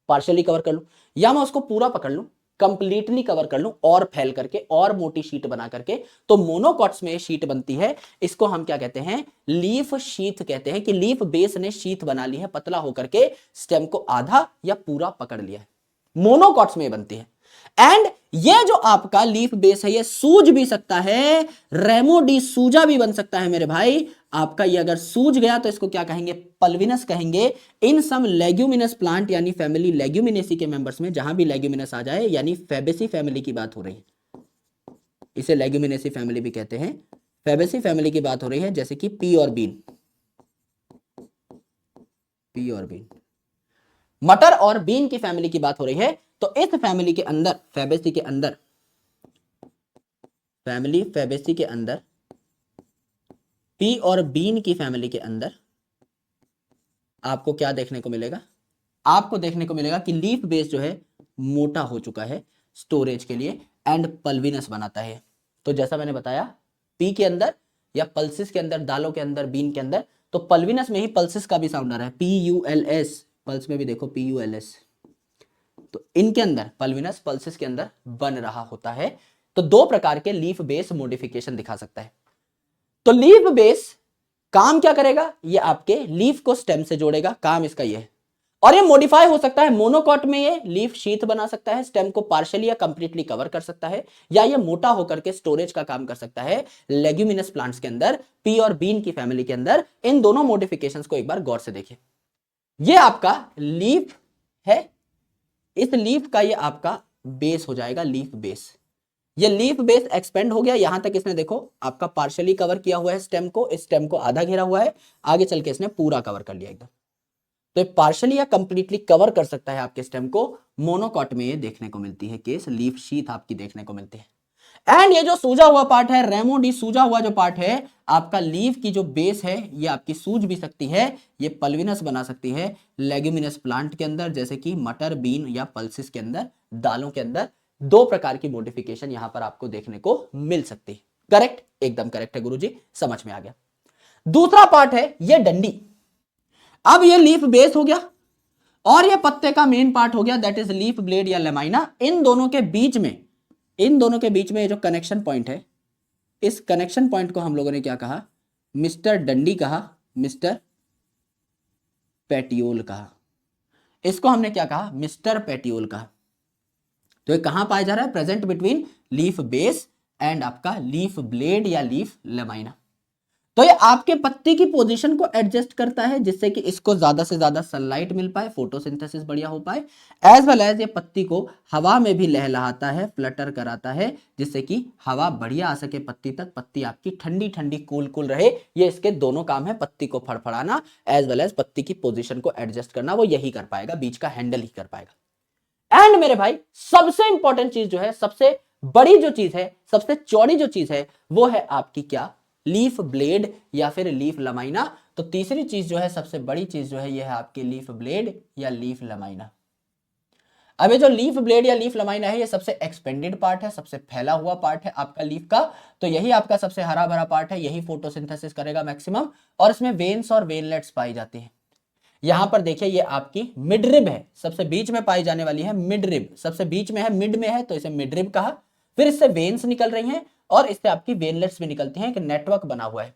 पार्शियली कवर कर लूं, या मैं उसको पूरा पकड़ लूं, कंप्लीटली कवर कर लूं, और फैल करके और मोटी शीट बना करके, तो मोनोकॉट्स में शीट बनती है। इसको हम क्या कहते हैं, लीफ शीथ कहते हैं, कि लीफ बेस ने शीट बना ली है, पतला होकर के स्टेम को आधा या पूरा पकड़ लिया है, मोनोकॉट्स में बनती है। एंड ये जो आपका लीफ बेस है ये सूज भी सकता है, रेमोडी सूजा भी बन सकता है मेरे भाई। आपका ये अगर सूज गया तो इसको क्या कहेंगे, पल्विनस कहेंगे। इन सम लेग्यूमिनस प्लांट यानी फैमिली लेग्यूमिनेसी के मेंबर्स में, जहां भी लेग्यूमिनस आ जाए, यानी फैबेसी फैमिली की बात हो रही है, इसे लेग्यूमिनेसी फैमिली भी कहते हैं, फैबेसी फैमिली की बात हो रही है, जैसे कि पी और बीन, पी और बीन, मटर और बीन की फैमिली की बात हो रही है। तो इस फैमिली के अंदर, फैबेसी के अंदर, फैमिली फैबेसी के अंदर, पी और बीन की फैमिली के अंदर आपको क्या देखने को मिलेगा, आपको देखने को मिलेगा कि लीफ बेस जो है मोटा हो चुका है स्टोरेज के लिए, एंड पल्विनस बनाता है। तो जैसा मैंने बताया, पी के अंदर या पल्सिस के अंदर, दालों के अंदर, बीन के अंदर, तो पल्विनस में ही पल्सिस का भी साउंड आ रहा है, PULS, पल्स में भी देखो PULS। तो इनके अंदर पल्विनस पल्सिस के अंदर बन रहा होता है। तो दो प्रकार के लीफ बेस मॉडिफिकेशन दिखा सकता है। तो लीफ बेस काम क्या करेगा, ये आपके लीफ को स्टेम से जोड़ेगा, काम इसका ये है। और ये मॉडिफाई हो सकता है, मोनोकॉट में ये लीफ शीथ बना सकता है, स्टेम को पार्शियली या कंप्लीटली कवर कर सकता है, या ये मोटा होकर के स्टोरेज का काम कर सकता है लेग्यूमिनस प्लांट्स के अंदर, पी और बीन की फैमिली के अंदर। इन दोनों मॉडिफिकेशंस को एक बार गौर से देखिए। ये आपका लीफ है, इस लीफ का ये आपका बेस हो जाएगा, लीफ बेस। ये लीफ बेस एक्सपेंड हो गया, यहां तक इसने देखो आपका पार्शियली कवर किया हुआ है स्टेम को, इस स्टेम को आधा घेरा हुआ है, आगे चल के इसने पूरा कवर कर लिया एकदम। तो पार्शियली या कंप्लीटली कवर कर सकता है आपके स्टेम को। मोनोकॉट में ये देखने को मिलती है केस, लीफ शीथ आपकी देखने को मिलती है। एंड ये जो सूजा हुआ पार्ट है, रेमोडी सूजा हुआ जो पार्ट है आपका लीफ की जो बेस है, ये आपकी सूज भी सकती है, ये पल्विनस बना सकती है लेग्यूमिनस प्लांट के अंदर, जैसे कि मटर, बीन या पल्सिस के अंदर, दालों के अंदर। दो प्रकार की मॉडिफिकेशन यहां पर आपको देखने को मिल सकती है। करेक्ट, एकदम करेक्ट है गुरुजी, समझ में आ गया। दूसरा पार्ट है ये डंडी। अब ये लीफ बेस हो गया और ये पत्ते का मेन पार्ट हो गया, दैट इज लीफ ब्लेड या लेमाइना। इन दोनों के बीच में इन दोनों के बीच में ये जो कनेक्शन पॉइंट है, इस कनेक्शन पॉइंट को हम लोगों ने क्या कहा, मिस्टर डंडी कहा, मिस्टर पेटियोल कहा। इसको हमने क्या कहा, मिस्टर पेटियोल कहा। तो ये कहां पाया जा रहा है, present between leaf base and आपका लीफ ब्लेड या लीफ लमाइना। तो ये आपके पत्ती की पोजीशन को एडजस्ट करता है जिससे कि इसको ज्यादा से ज्यादा सनलाइट मिल पाए, फोटोसिंथेसिस बढ़िया हो पाए, एज वेल एज ये पत्ती को हवा में भी लहलहाता है, फ्लटर कराता है, जिससे कि हवा बढ़िया आ सके पत्ती तक, पत्ती आपकी ठंडी ठंडी कूल कूल रहे। ये इसके दोनों काम है, पत्ती को फड़फड़ाना एज वेल एज पत्ती की पोजिशन को एडजस्ट करना, वो यही कर पाएगा, बीच का हैंडल ही कर पाएगा। एंड मेरे भाई सबसे इंपॉर्टेंट चीज जो है, सबसे बड़ी जो चीज है, सबसे चौड़ी जो चीज है, वो है आपकी क्या, लीफ ब्लेड या फिर लीफ लमाइना। तो तीसरी चीज जो है, सबसे बड़ी चीज जो है, यह है आपकी लीफ ब्लेड या लीफ लमाइना। अब ये जो लीफ ब्लेड या लीफ लमाइना है, ये सबसे एक्सपेंडेड पार्ट है, सबसे फैला हुआ पार्ट है आपका लीफ का। तो यही आपका सबसे हरा भरा पार्ट है, यही फोटोसिंथेसिस करेगा मैक्सिमम, और इसमें वेन्स और वेनलेट्स पाई जाती है। यहां पर देखिए, ये आपकी मिडरिब है, सबसे बीच में पाई जाने वाली है मिडरिब, सबसे बीच में है, मिड में है, तो इसे मिडरिब कहा। फिर इससे वेन्स निकल रही हैं और इससे आपकी वेनलेट्स भी निकलती हैं, एक नेटवर्क बना हुआ है।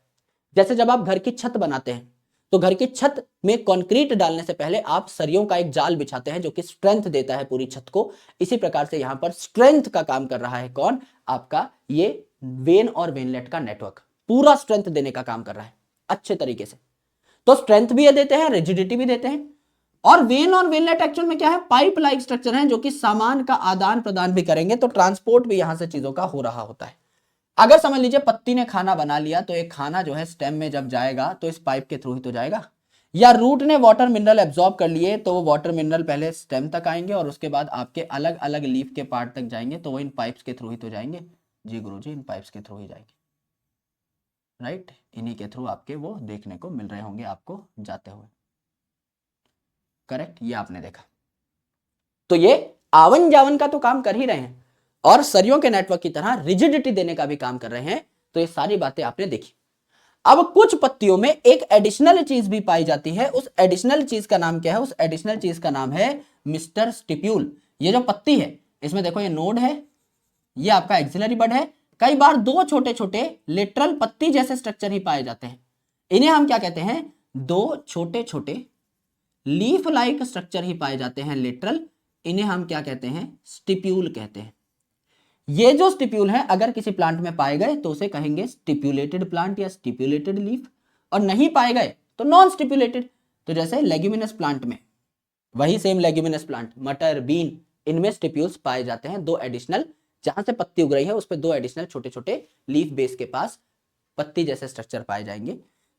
जैसे जब आप घर की छत बनाते हैं, तो घर की छत में कंक्रीट डालने से पहले आप सरियों का एक जाल बिछाते हैं जो कि स्ट्रेंथ देता है पूरी छत को। इसी प्रकार से यहां पर स्ट्रेंथ का काम कर रहा है कौन, आपका ये वेन और वेनलेट का नेटवर्क पूरा स्ट्रेंथ देने का काम कर रहा है अच्छे तरीके से। तो स्ट्रेंथ भी ये देते हैं, रिजिडिटी भी देते हैं। और वेन और वेनलेट एक्चुअल में क्या है, पाइप लाइक स्ट्रक्चर है जो कि सामान का आदान प्रदान भी करेंगे, तो ट्रांसपोर्ट भी यहां से चीजों का हो रहा होता है। अगर समझ लीजिए पत्ती ने खाना बना लिया, तो एक खाना जो है स्टेम में जब जाएगा तो इस पाइप के थ्रू ही तो जाएगा, या रूट ने वाटर मिनरल एब्जॉर्ब कर लिए तो वो वाटर मिनरल पहले स्टेम तक आएंगे और उसके बाद आपके अलग अलग लीफ के पार्ट तक जाएंगे, तो वो इन पाइप्स के थ्रू ही तो जाएंगे। जी गुरुजी, इन पाइप्स के थ्रू ही जाएंगे, राइट, इन्हीं के थ्रू आपके वो देखने को मिल रहे होंगे आपको जाते हुए, करेक्ट, ये आपने देखा। तो ये आवन जावन का तो काम कर ही रहे हैं और सरियों के नेटवर्क की तरह रिजिडिटी देने का भी काम कर रहे हैं। तो ये सारी बातें आपने देखी। अब कुछ पत्तियों में एक एडिशनल चीज भी पाई जाती है, उस एडिशनल चीज का नाम क्या है, उस एडिशनल चीज का नाम है मिस्टर स्टिप्यूल। ये जो पत्ती है, इसमें देखो ये नोड है, ये आपका एक्सिलरी बड है, कई बार दो छोटे छोटे लिटरल पत्ती जैसे स्ट्रक्चर ही पाए जाते हैं, इन्हें हम क्या कहते हैं, दो छोटे छोटे लीफ लाइक स्ट्रक्चर ही पाए जाते हैं लिटरल, इन्हें हम क्या कहते हैं, स्टिप्यूल कहते हैं। ये जो स्टिप्यूल है अगर किसी प्लांट में पाए गए तो उसे कहेंगे स्टिप्यूलेटेड प्लांट या स्टिप्यूलेटेड लीफ, और नहीं पाए गए तो नॉन स्टिप्यूलेटेड। तो जैसे लेग्यूमिनस प्लांट में, वही सेम लेग्यूमिनस प्लांट, मटर, बीन, इनमें स्टिप्यूल्स पाए जाते हैं, दो एडिशनल, जहां से पत्ती उग रही है उस पर दो एडिशनल छोटे छोटे लीफ बेस के पास पत्ती जैसे स्ट्रक्चर पाए जाएंगे।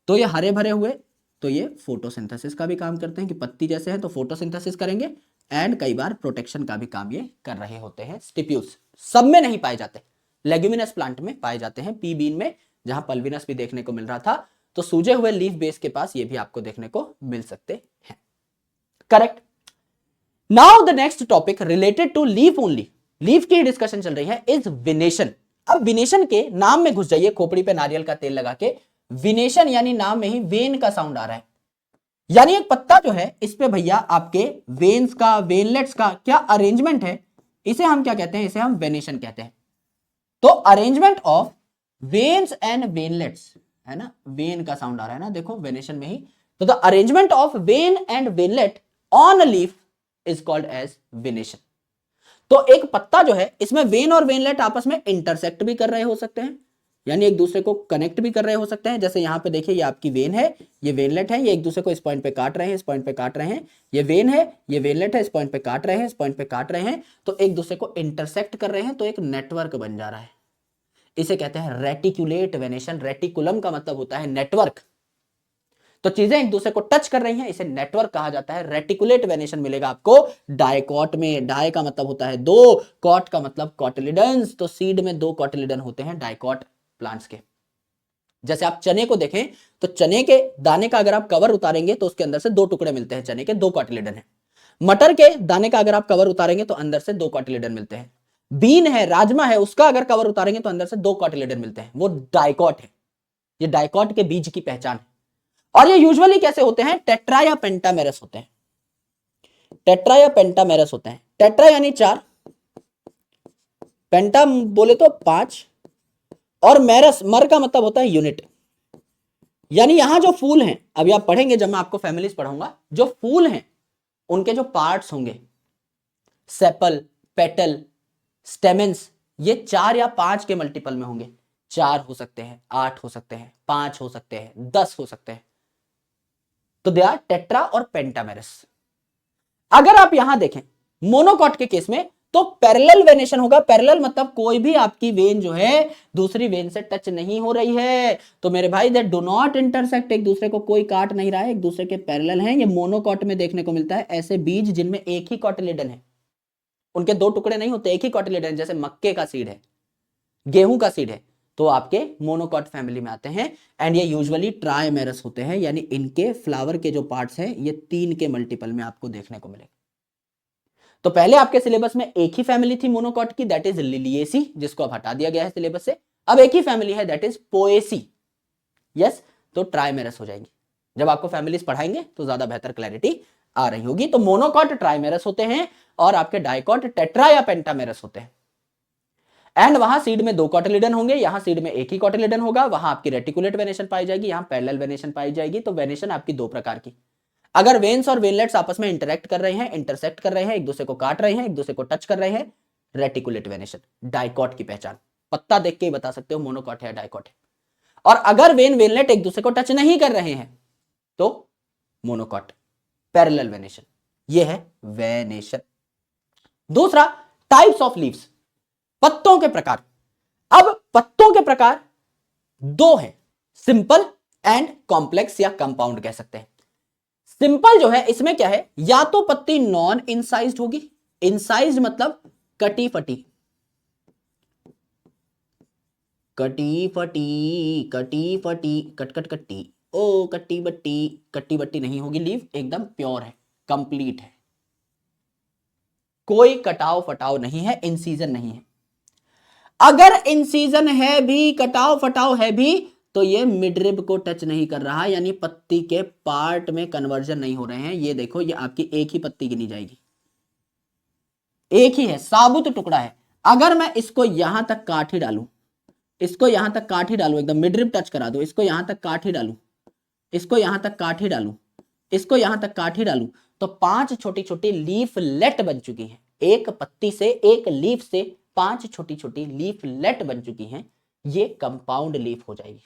तो ये हरे भरे हुए, तो ये फोटोसिंथेसिस का भी काम करते हैं कि पत्ती जैसे है तो फोटोसिंथेसिस करेंगे, एंड कई बार प्रोटेक्शन का भी काम ये कर रहे होते हैं। स्टिप्यूल्स सब में नहीं पाए जाते, लेग्यूमिनस प्लांट में पाए जाते हैं, पी बीन में, जहां पल्विनस भी देखने को मिल रहा था, तो सूजे हुए लीफ बेस के पास ये भी आपको देखने को मिल सकते हैं, correct. Now the next topic related to leaf only, leaf की डिस्कशन चल रही है, इज विनेशन। अब विनेशन के नाम में घुस जाइए, खोपड़ी पे नारियल का तेल लगा के, विनेशन यानी नाम में ही वेन का साउंड आ रहा है, यानी एक पत्ता जो है इस पे भैया आपके वेन्स का, वेनलेट्स का क्या अरेंजमेंट है, इसे हम क्या कहते हैं, इसे हम वेनेशन कहते हैं। तो arrangement of veins and veinlets, है ना, वेन का साउंड आ रहा है ना, देखो वेनेशन में ही, तो the arrangement of vein and veinlet on a leaf is called as venation. तो एक पत्ता जो है, इसमें वेन और वेनलेट आपस में इंटरसेक्ट भी कर रहे हो सकते हैं, यानी एक दूसरे को कनेक्ट भी कर रहे हो सकते हैं। जैसे यहां पे देखिए, ये आपकी वेन है, ये वेनलेट है, ये एक दूसरे को इस पॉइंट पे काट रहे हैं, इस पॉइंट पे काट रहे हैं, ये वेन है, ये वेनलेट है, इस पॉइंट पे काट रहे हैं, इस पॉइंट पे काट रहे हैं, तो एक दूसरे को इंटरसेक्ट कर रहे हैं, तो एक नेटवर्क बन जा रहा है, इसे कहते हैं रेटिकुलेट वेनेशन। रेटिकुलम का मतलब होता है नेटवर्क, तो चीजें एक दूसरे को टच कर रही हैं, इसे नेटवर्क कहा जाता है। रेटिकुलेट वेनेशन मिलेगा आपको डायकॉट में, डाय का मतलब होता है दो, कॉट का मतलब कॉटिलिडन्स, तो सीड में दो कॉटिलिडन होते हैं डायकॉट प्लांट्स के। जैसे आप चने को देखें तो चने के दाने का अगर आप कवर उतारेंगे तो उसके अंदर से दो टुकड़े मिलते हैं, चने के दो कॉटिलिडन है। मटर के दाने का अगर आप कवर उतारेंगे तो अंदर से दो कॉटिलिडन मिलते हैं। बीन है, राजमा है, उसका अगर कवर उतारेंगे तो अंदर से दो कॉटिलिडन मिलते हैं, वो डायकॉट है। ये डायकॉट के बीज की पहचान है। और ये यूजुअली कैसे होते हैं, टेट्रा या पेंटामेरस होते हैं, टेट्रा या पेंटामेरस होते हैं। टेट्रा यानी चार, पेंटा बोले तो 5, और मैरस, मर का मतलब होता है यूनिट। यानी यहां जो फूल हैं, अभी आप पढ़ेंगे जब मैं आपको फैमिलीज पढ़ाऊंगा, जो फूल हैं उनके जो पार्ट्स होंगे, सेपल, पेटल, स्टेमेंस, ये 4 या 5 के मल्टीपल में होंगे। 4 हो सकते हैं, 8 हो सकते हैं, 5 हो सकते हैं, 10 हो सकते हैं। तो दे आर टेट्रा और पेंटामेरस। अगर आप यहां देखें मोनोकॉट के केस में, तो पैरेलल वेनेशन होगा। पैरेलल मतलब कोई भी आपकी वेन जो है दूसरी वेन से टच नहीं हो रही है। तो मेरे भाई दैट डू नॉट इंटरसेक्ट, एक दूसरे को कोई काट नहीं रहा है, एक दूसरे के पैरेलल हैं। ये मोनोकॉट में देखने को मिलता है। ऐसे बीज जिनमें एक ही कॉटिलेडन है, उनके 2 टुकड़े नहीं होते, एक ही कॉटिलेडन, जैसे मक्के का सीड है, गेहूं का सीड है, तो आपके मोनोकॉट फैमिली में आते हैं। एंड ये यूजुअली ट्राइमेरस होते हैं, यानी इनके फ्लावर के जो पार्ट्स हैं ये 3 के मल्टीपल में आपको देखने को मिलेगा। तो पहले आपके सिलेबस में एक ही फैमिली थी मोनोकॉट की, दैट इज लिलिएसी, जिसको अब हटा दिया गया है सिलेबस से। अब एक ही फैमिली है, दैट इज पोएसी। यस, तो ट्राइमेरस हो जाएंगी। जब आपको फैमिलीज पढ़ाएंगे तो ज्यादा बेहतर क्लैरिटी आ रही होगी। तो मोनोकॉट ट्राइमेरस होते हैं और आपके डाइकॉट टेट्रा या पेंटामेरस होते हैं। एंड वहां सीड में 2 कॉटिलिडन होंगे, यहां सीड में एक ही कॉटिलिडन होगा। वहां आपकी रेटिकुलेट वेनेशन पाई जाएगी, यहां पैरेलल वेनेशन पाई जाएगी। तो वेनेशन आपकी 2 प्रकार की। अगर वेन्स और वेनलेट्स आपस में इंटरेक्ट कर रहे हैं, इंटरसेक्ट कर रहे हैं, एक दूसरे को काट रहे हैं, एक दूसरे को टच कर रहे हैं, रेटिकुलेट वेनेशन। डाइकॉट की पहचान पत्ता देख के ही बता सकते हो मोनोकॉट है डाइकॉट है। और अगर वेन वेनलेट एक दूसरे को टच नहीं कर रहे हैं तो मोनोकॉट, पैरेलल वेनेशन। ये है वेनेशन। दूसरा, टाइप्स ऑफ लीव्स, पत्तों के प्रकार। अब पत्तों के प्रकार 2 हैं, सिंपल एंड कॉम्प्लेक्स या कंपाउंड कह सकते हैं। सिंपल जो है इसमें क्या है, या तो पत्ती नॉन इंसाइज्ड होगी, इंसाइज्ड मतलब कटी फटी, कटी फटी, कटी फटी, कट कट कट्टी, ओ कट्टी बट्टी नहीं होगी। लीव एकदम प्योर है, कंप्लीट है, कोई कटाव फटाव नहीं है, इंसीजन नहीं है। अगर इंसीजन है भी, कटाव फटाव है भी, तो ये मिडरिब को टच नहीं कर रहा, यानी पत्ती के पार्ट में कन्वर्जन नहीं हो रहे हैं। ये देखो, ये आपकी एक ही पत्ती गिनी जाएगी, एक ही है, साबुत टुकड़ा है। अगर मैं इसको यहां तक काट ही डालूं, इसको यहां तक काट ही डालूं, एकदम मिडरिब टच करा दो, इसको यहां तक काट ही डालूं, इसको यहां तक काट ही डालूं, इसको यहां तक काट ही डालूं, तो 5 छोटी छोटी लीफलेट बन चुकी हैं। एक पत्ती से, एक लीफ से 5 छोटी छोटी लीफलेट बन चुकी हैं। ये कंपाउंड लीफ हो जाएगी।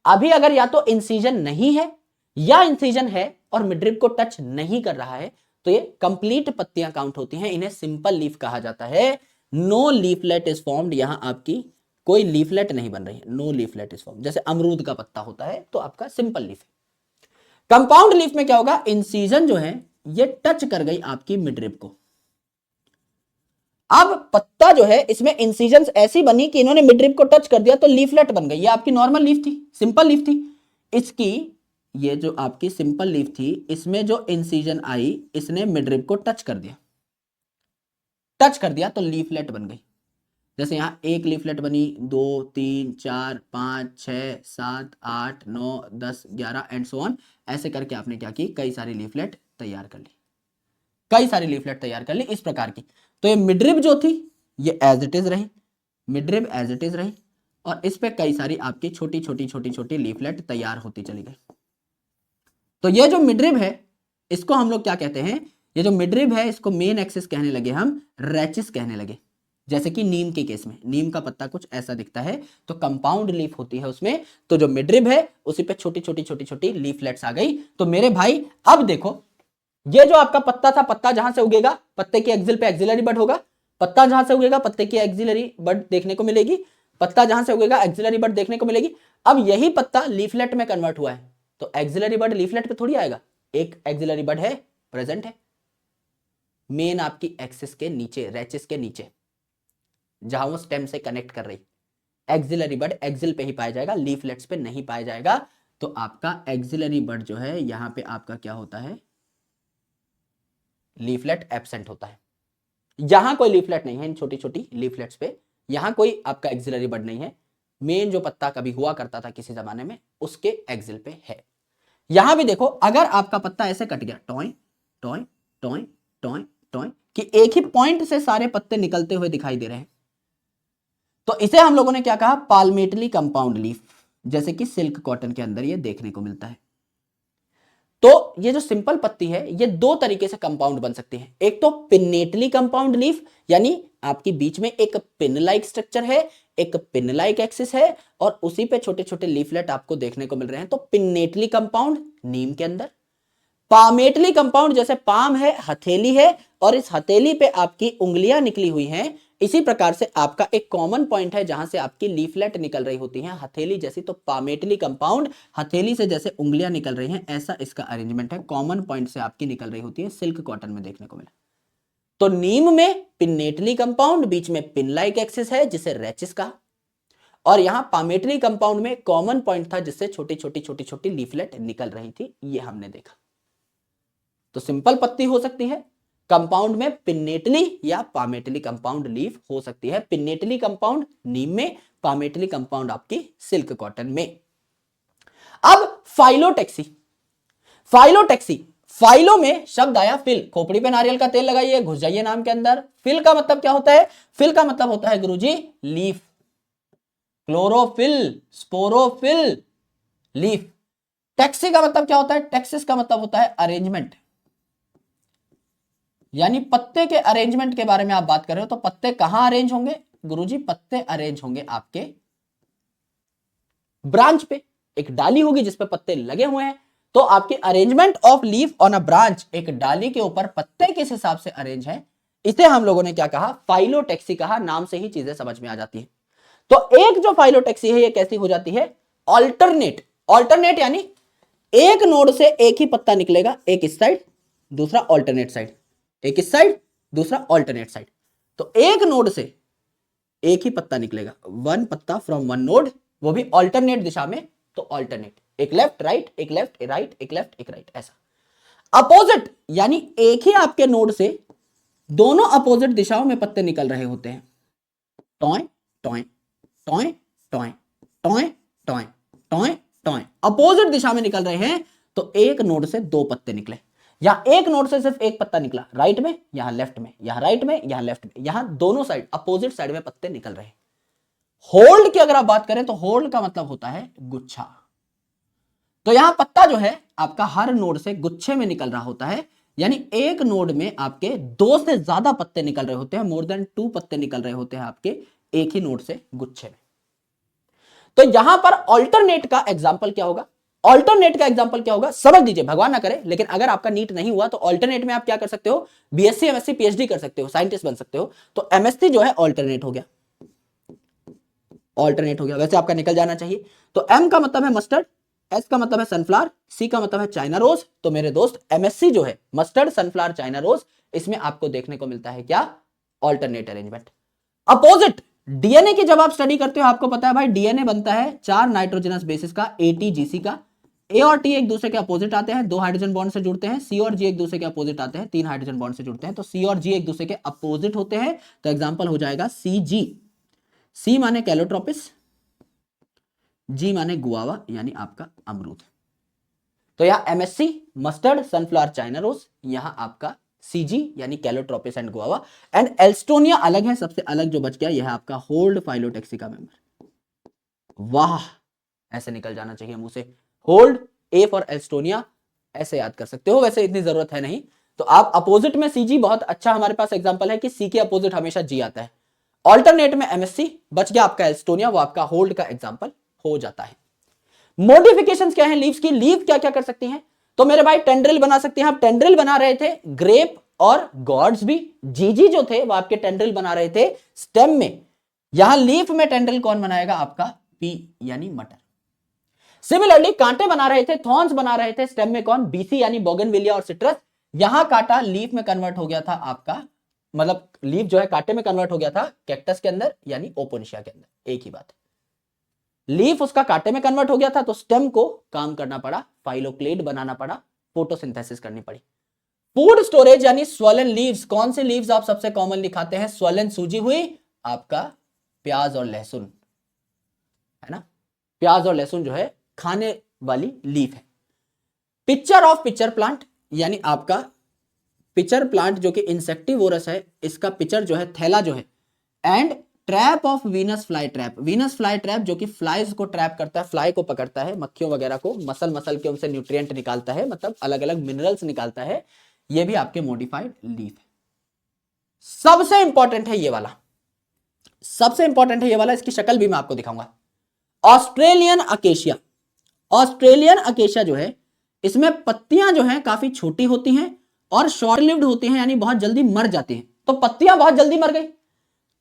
अभी अगर या तो इंसीजन नहीं है या इंसीजन है और मिडरिब को टच नहीं कर रहा है, तो ये कंप्लीट पत्तियां काउंट होती हैं, इन्हें सिंपल लीफ कहा जाता है। नो लीफलेट इज फॉर्म्ड, यहां आपकी कोई लीफलेट नहीं बन रही है, नो लीफलेट इज फॉर्म्ड। जैसे अमरूद का पत्ता होता है तो आपका सिंपल लीफ है। कंपाउंड लीफ में क्या होगा, इंसीजन जो है ये टच कर गई आपकी मिडरिब को। अब पत्ता जो है इसमें इंसिजन्स ऐसी बनी कि इन्होंने मिडरिब को टच कर दिया तो लीफलेट बन गई। ये आपकी नॉर्मल लीफ थी, सिंपल लीफ थी। इसकी ये जो आपकी सिंपल लीफ थी, इसमें जो इंसिजन आई, इसने मिडरिब को टच कर दिया, टच कर दिया तो लीफलेट बन गई। जैसे यहां एक लीफलेट बनी, 2 3 4 5 6 7 8 9 10 11 एंड सो ऑन। ऐसे करके आपने क्या की, कई सारी लीफलेट तैयार कर ली, कई सारी लीफलेट तैयार कर ली इस प्रकार की। तो ये मिडरिब जो थी ये एज इट इज रही, मिडरिब एज इट इज रही, और इस पे कई सारी आपकी छोटी छोटी छोटी छोटी लीफलेट तैयार होती चली गई। तो ये जो मिडरिब है इसको हम लोग क्या कहते हैं, ये जो मिडरिब है इसको मेन एक्सिस कहने लगे हम, रैचिस कहने लगे। जैसे कि नीम के केस में, नीम का पत्ता कुछ ऐसा दिखता है, तो कंपाउंड लीफ होती है उसमें। तो जो मिडरिब है उसी पे छोटी छोटी छोटी छोटी लीफलेट्स आ गई। तो मेरे भाई अब देखो, ये जो आपका पत्ता था, पत्ता जहां से उगेगा पत्ते के एक्सिल पे एक्सिलरी बड होगा, पत्ता जहां से उगेगा पत्ते की एक्सिलरी बड देखने को मिलेगी, पत्ता जहां से उगेगा एक्सिलरी बड देखने को मिलेगी। अब यही पत्ता लीफलेट में कन्वर्ट हुआ है, तो एक्सिलरी बड लीफलेट पे थोड़ी आएगा, एक एक्सिलरी बड है, प्रेजेंट है मेन आपकी एक्सिस के नीचे, रैचिस के नीचे, जहां वो स्टेम से कनेक्ट कर रही। एक्सिलरी बड एक्सिल पे ही पाया जाएगा, लीफलेट्स पे नहीं पाया जाएगा। तो आपका एक्सिलरी बड जो है यहां पे आपका क्या होता है, लीफलेट एब्सेंट होता है। यहां कोई लीफलेट नहीं है, इन छोटी छोटी लीफलेट्स पे यहां कोई आपका एक्सिलरी बड नहीं है। मेन जो पत्ता कभी हुआ करता था किसी जमाने में, उसके एक्सिल पे है। यहां भी देखो, अगर आपका पत्ता ऐसे कट गया, टॉय टॉय टॉय टॉय टॉय कि एक ही पॉइंट से सारे पत्ते निकलते हुए दिखाई दे रहे हैं, तो इसे हम लोगों ने क्या कहा, पाल्मेटली कंपाउंड लीफ, जैसे कि सिल्क कॉटन के अंदर ये देखने को मिलता है। तो ये जो सिंपल पत्ती है ये दो तरीके से कंपाउंड बन सकती है, एक तो पिन्नेटली कंपाउंड लीफ, यानी आपकी बीच में एक पिन लाइक स्ट्रक्चर है, एक पिन लाइक एक्सिस है और उसी पे छोटे छोटे लीफलेट आपको देखने को मिल रहे हैं, तो पिन्नेटली कंपाउंड नीम के अंदर। पामेटली कंपाउंड जैसे पाम है, हथेली है और इस हथेली पे आपकी उंगलियां निकली हुई हैं, इसी प्रकार से आपका एक कॉमन पॉइंट है जहां से आपकी लीफलेट निकल रही होती हैं हथेली जैसी, तो पामेटली कंपाउंड हथेली से जैसे उंगलियां निकल रही हैं ऐसा इसका अरेंजमेंट है, कॉमन पॉइंट से आपकी निकल रही होती है, सिल्क कॉटन में देखने को मिला। तो नीम में पिन्नेटली कंपाउंड, बीच में पिन लाइक एक्सिस है जिसे रेचिस कहा, और यहां पामेटली कंपाउंड में कॉमन पॉइंट था जिससे छोटी छोटी छोटी छोटी लीफलेट निकल रही थी, ये हमने देखा। तो सिंपल पत्ती हो सकती है, कंपाउंड में पिन्नेटली या पामेटली कंपाउंड लीफ हो सकती है, पिन्नेटली कंपाउंड नीम में, पामेटली कंपाउंड आपकी सिल्क कॉटन में। अब फाइलोटेक्सी, फाइलोटेक्सी, फाइलो में शब्द आया फिल, खोपड़ी पे नारियल का तेल लगाइए, घुस जाइए नाम के अंदर। फिल का मतलब क्या होता है, फिल का मतलब होता है गुरुजी leaf, chlorophyll, sporophyll, leaf. Taxy का मतलब क्या होता है, टेक्सिस का मतलब होता है अरेंजमेंट, यानी पत्ते के अरेंजमेंट के बारे में आप बात कर रहे हो, तो पत्ते कहां अरेंज होंगे गुरुजी, पत्ते अरेंज होंगे आपके ब्रांच पे, एक डाली होगी जिसपे पत्ते लगे हुए हैं, तो आपकी arrangement of leaf on a branch, एक डाली के ऊपर पत्ते किस हिसाब से अरेंज है, इसे हम लोगों ने क्या कहा, फाइलोटेक्सी कहा। नाम से ही चीजें समझ में आ जाती है। तो एक जो फाइलोटेक्सी है ये कैसी हो जाती है, ऑल्टरनेट, ऑल्टरनेट यानी एक नोड से एक ही पत्ता निकलेगा, एक इस साइड दूसरा ऑल्टरनेट साइड, एक इस साइड दूसरा ऑल्टरनेट साइड, तो एक नोड से एक ही पत्ता निकलेगा, वन पत्ता फ्रॉम वन नोड, वो भी ऑल्टरनेट दिशा में, तो ऑल्टरनेट, एक लेफ्ट राइट, एक लेफ्ट राइट, एक लेफ्ट एक राइट, ऐसा। अपोजिट यानी एक ही आपके नोड से दोनों अपोजिट दिशाओं में पत्ते निकल रहे होते हैं, टॉय टॉय टॉय टॉय टॉय टॉय टॉय टॉय, अपोजिट दिशा में निकल रहे हैं, तो एक नोड से दो पत्ते निकले, या एक नोड से सिर्फ एक पत्ता निकला, राइट में यहां लेफ्ट में, यहां राइट में यहां लेफ्ट में, यहां दोनों साइड अपोजिट साइड में पत्ते निकल रहे हैं। होल्ड की अगर आप बात करें तो होल्ड का मतलब होता है गुच्छा, तो यहां पत्ता जो है आपका हर नोड से गुच्छे में निकल रहा होता है, यानी एक नोड में आपके दो से ज्यादा पत्ते निकल रहे होते हैं, मोर देन 2 पत्ते निकल रहे होते हैं आपके एक ही नोड से गुच्छे में। तो यहां पर ऑल्टरनेट का एग्जाम्पल क्या होगा, ऑल्टरनेट का एग्जांपल क्या होगा, समझ लीजिए, भगवान ना करे, लेकिन अगर आपका नीट नहीं हुआ तो ऑल्टरनेट में आप क्या कर सकते हो, बीएससी एमएससी पीएचडी कर सकते हो, साइंटिस्ट बन सकते हो, तो एमएससी जो है ऑल्टरनेट हो गया, ऑल्टरनेट हो गया, वैसे आपका निकल जाना चाहिए। तो एम का मतलब है मस्टर्ड, एस का मतलब है सनफ्लावर, सी का मतलब है चाइना रोज, तो मेरे दोस्त एमएससी जो है मस्टर्ड सनफ्लावर चाइना रोज, इसमें आपको देखने को मिलता है क्या, ऑल्टरनेट अरेंजमेंट। अपोजिट डीएनए की जब आप स्टडी करते हो आपको पता है भाई डीएनए बनता है 4 नाइट्रोजनस बेसिस का, एटीजीसी का, ए और टी एक दूसरे के अपोजिट आते हैं, 2 हाइड्रोजन बॉन्ड से जुड़ते हैं, सी और जी एक दूसरे के अपोजिट आते हैं, 3 हाइड्रोजन बॉन्ड से जुड़ते हैं, तो सी और जी एक दूसरे के अपोजिट होते हैं, तो एग्जांपल हो जाएगा सी जी, सी माने कैलोट्रोपिस, जी माने गुआवा यानी आपका अमरूद। तो यहां MSC mustard sunflower China rose, यहां आपका सीजी यानी calotropis and guava, and alstonia अलग है, सबसे अलग जो बच गया यह है आपका होल्ड फाइलोटेक्सी का मेंबर। वाह, ऐसे निकल जाना चाहिए मुंह से, होल्ड, ए फॉर एल्स्टोनिया, ऐसे याद कर सकते हो, वैसे इतनी जरूरत है नहीं। तो आप अपोजिट में सीजी बहुत अच्छा हमारे पास एग्जांपल है कि सी के अपोजिट हमेशा जी आता है, ऑल्टरनेट में एमएससी, बच गया आपका एल्स्टोनिया, वो आपका होल्ड का एग्जांपल हो जाता है। मॉडिफिकेशंस क्या है लीव्स की, लीव क्या क्या कर सकती हैं, तो मेरे भाई टेंड्रिल बना सकते हैं, आप टेंड्रिल बना रहे थे, ग्रेप और गॉड्स भी, जीजी जो थे वो आपके टेंड्रिल बना रहे थे स्टेम में, यहां लीफ में टेंड्रिल कौन बनाएगा आपका, पी यानी मटर। सिमिलरली कांटे बना रहे थे, थॉर्न्स बना रहे थे स्टेम में कौन, बीसी यानी बोगनविलिया और सिट्रस, यहां कांटा लीफ में कन्वर्ट हो गया था आपका, मतलब लीफ जो है कांटे में कन्वर्ट हो गया था कैक्टस के अंदर यानी ओपोनिशिया के अंदर, एक ही बात है। लीफ उसका कांटे में कन्वर्ट हो गया था तो स्टेम को काम करना पड़ा, फाइलोक्लेड बनाना पड़ा, फोटोसिंथेसिस करनी पड़ी। फूड स्टोरेज यानी स्वलन लीव्स, कौन से लीव्स आप सबसे कॉमनली खाते हैं, स्वलन सूजी हुई आपका प्याज और लहसुन, है ना, प्याज और लहसुन जो है खाने वाली लीफ है। पिक्चर ऑफ पिक्चर प्लांट यानी आपका पिचर प्लांट जो कि इंसेक्टिवोरस है, इसका पिचर जो है, थैला जो है, and trap of Venus fly trap, Venus fly trap जो कि फ्लाइज को ट्रैप करता है, फ्लाई को पकड़ता है, मक्खियों वगैरह को, मसल के उनसे न्यूट्रिएंट निकालता है, मतलब अलग अलग मिनरल्स निकालता है, ये भी आपके मॉडिफाइड लीफ है। सबसे इंपॉर्टेंट है ये वाला, सबसे इंपॉर्टेंट है ये वाला, इसकी शक्ल भी मैं आपको दिखाऊंगा। ऑस्ट्रेलियन अकेशिया, ऑस्ट्रेलियन अकेशिया जो है, इसमें पत्तियां जो है काफी छोटी होती हैं और शॉर्ट लिव्ड होती हैं, यानी बहुत जल्दी मर जाती हैं। तो पत्तियां बहुत जल्दी मर गई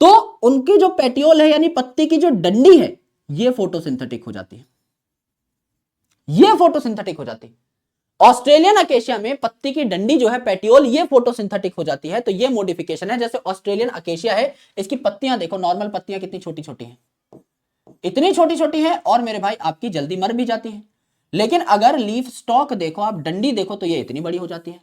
तो उनकी जो पेटियोल है यानी पत्ती की जो डंडी है, ये फोटोसिंथेटिक हो जाती है, ये फोटोसिंथेटिक हो जाती है। ऑस्ट्रेलियन अकेशिया में पत्ती की डंडी जो है, पेटियोल, ये फोटोसिंथेटिक हो जाती है। तो ये मॉडिफिकेशन है। जैसे ऑस्ट्रेलियन अकेशिया है, इसकी पत्तियां देखो, नॉर्मल पत्तियां कितनी छोटी छोटी हैं, इतनी छोटी छोटी है, और मेरे भाई आपकी जल्दी मर भी जाती है। लेकिन अगर लीफ स्टॉक देखो आप, डंडी देखो, तो ये इतनी बड़ी हो जाती है,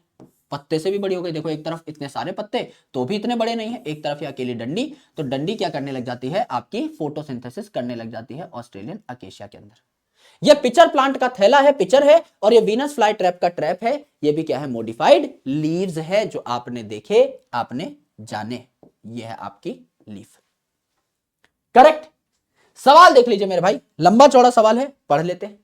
पत्ते से भी बड़ी हो गई। देखो एक तरफ इतने सारे पत्ते तो भी इतने बड़े नहीं है, एक तरफ ये अकेली डंडी, तो डंडी क्या करने लग जाती है, आपकी फोटोसिंथेसिस करने लग जाती है ऑस्ट्रेलियन अकेशिया के अंदर। ये पिचर प्लांट का थैला है, पिचर है, और ये वीनस फ्लाई ट्रैप का ट्रैप है। ये भी क्या है, मॉडिफाइड लीव्स है, जो आपने देखे, आपने जाने, ये है आपकी लीफ। करेक्ट। सवाल देख लीजिए मेरे भाई, लंबा चौड़ा सवाल है, पढ़ लेते हैं।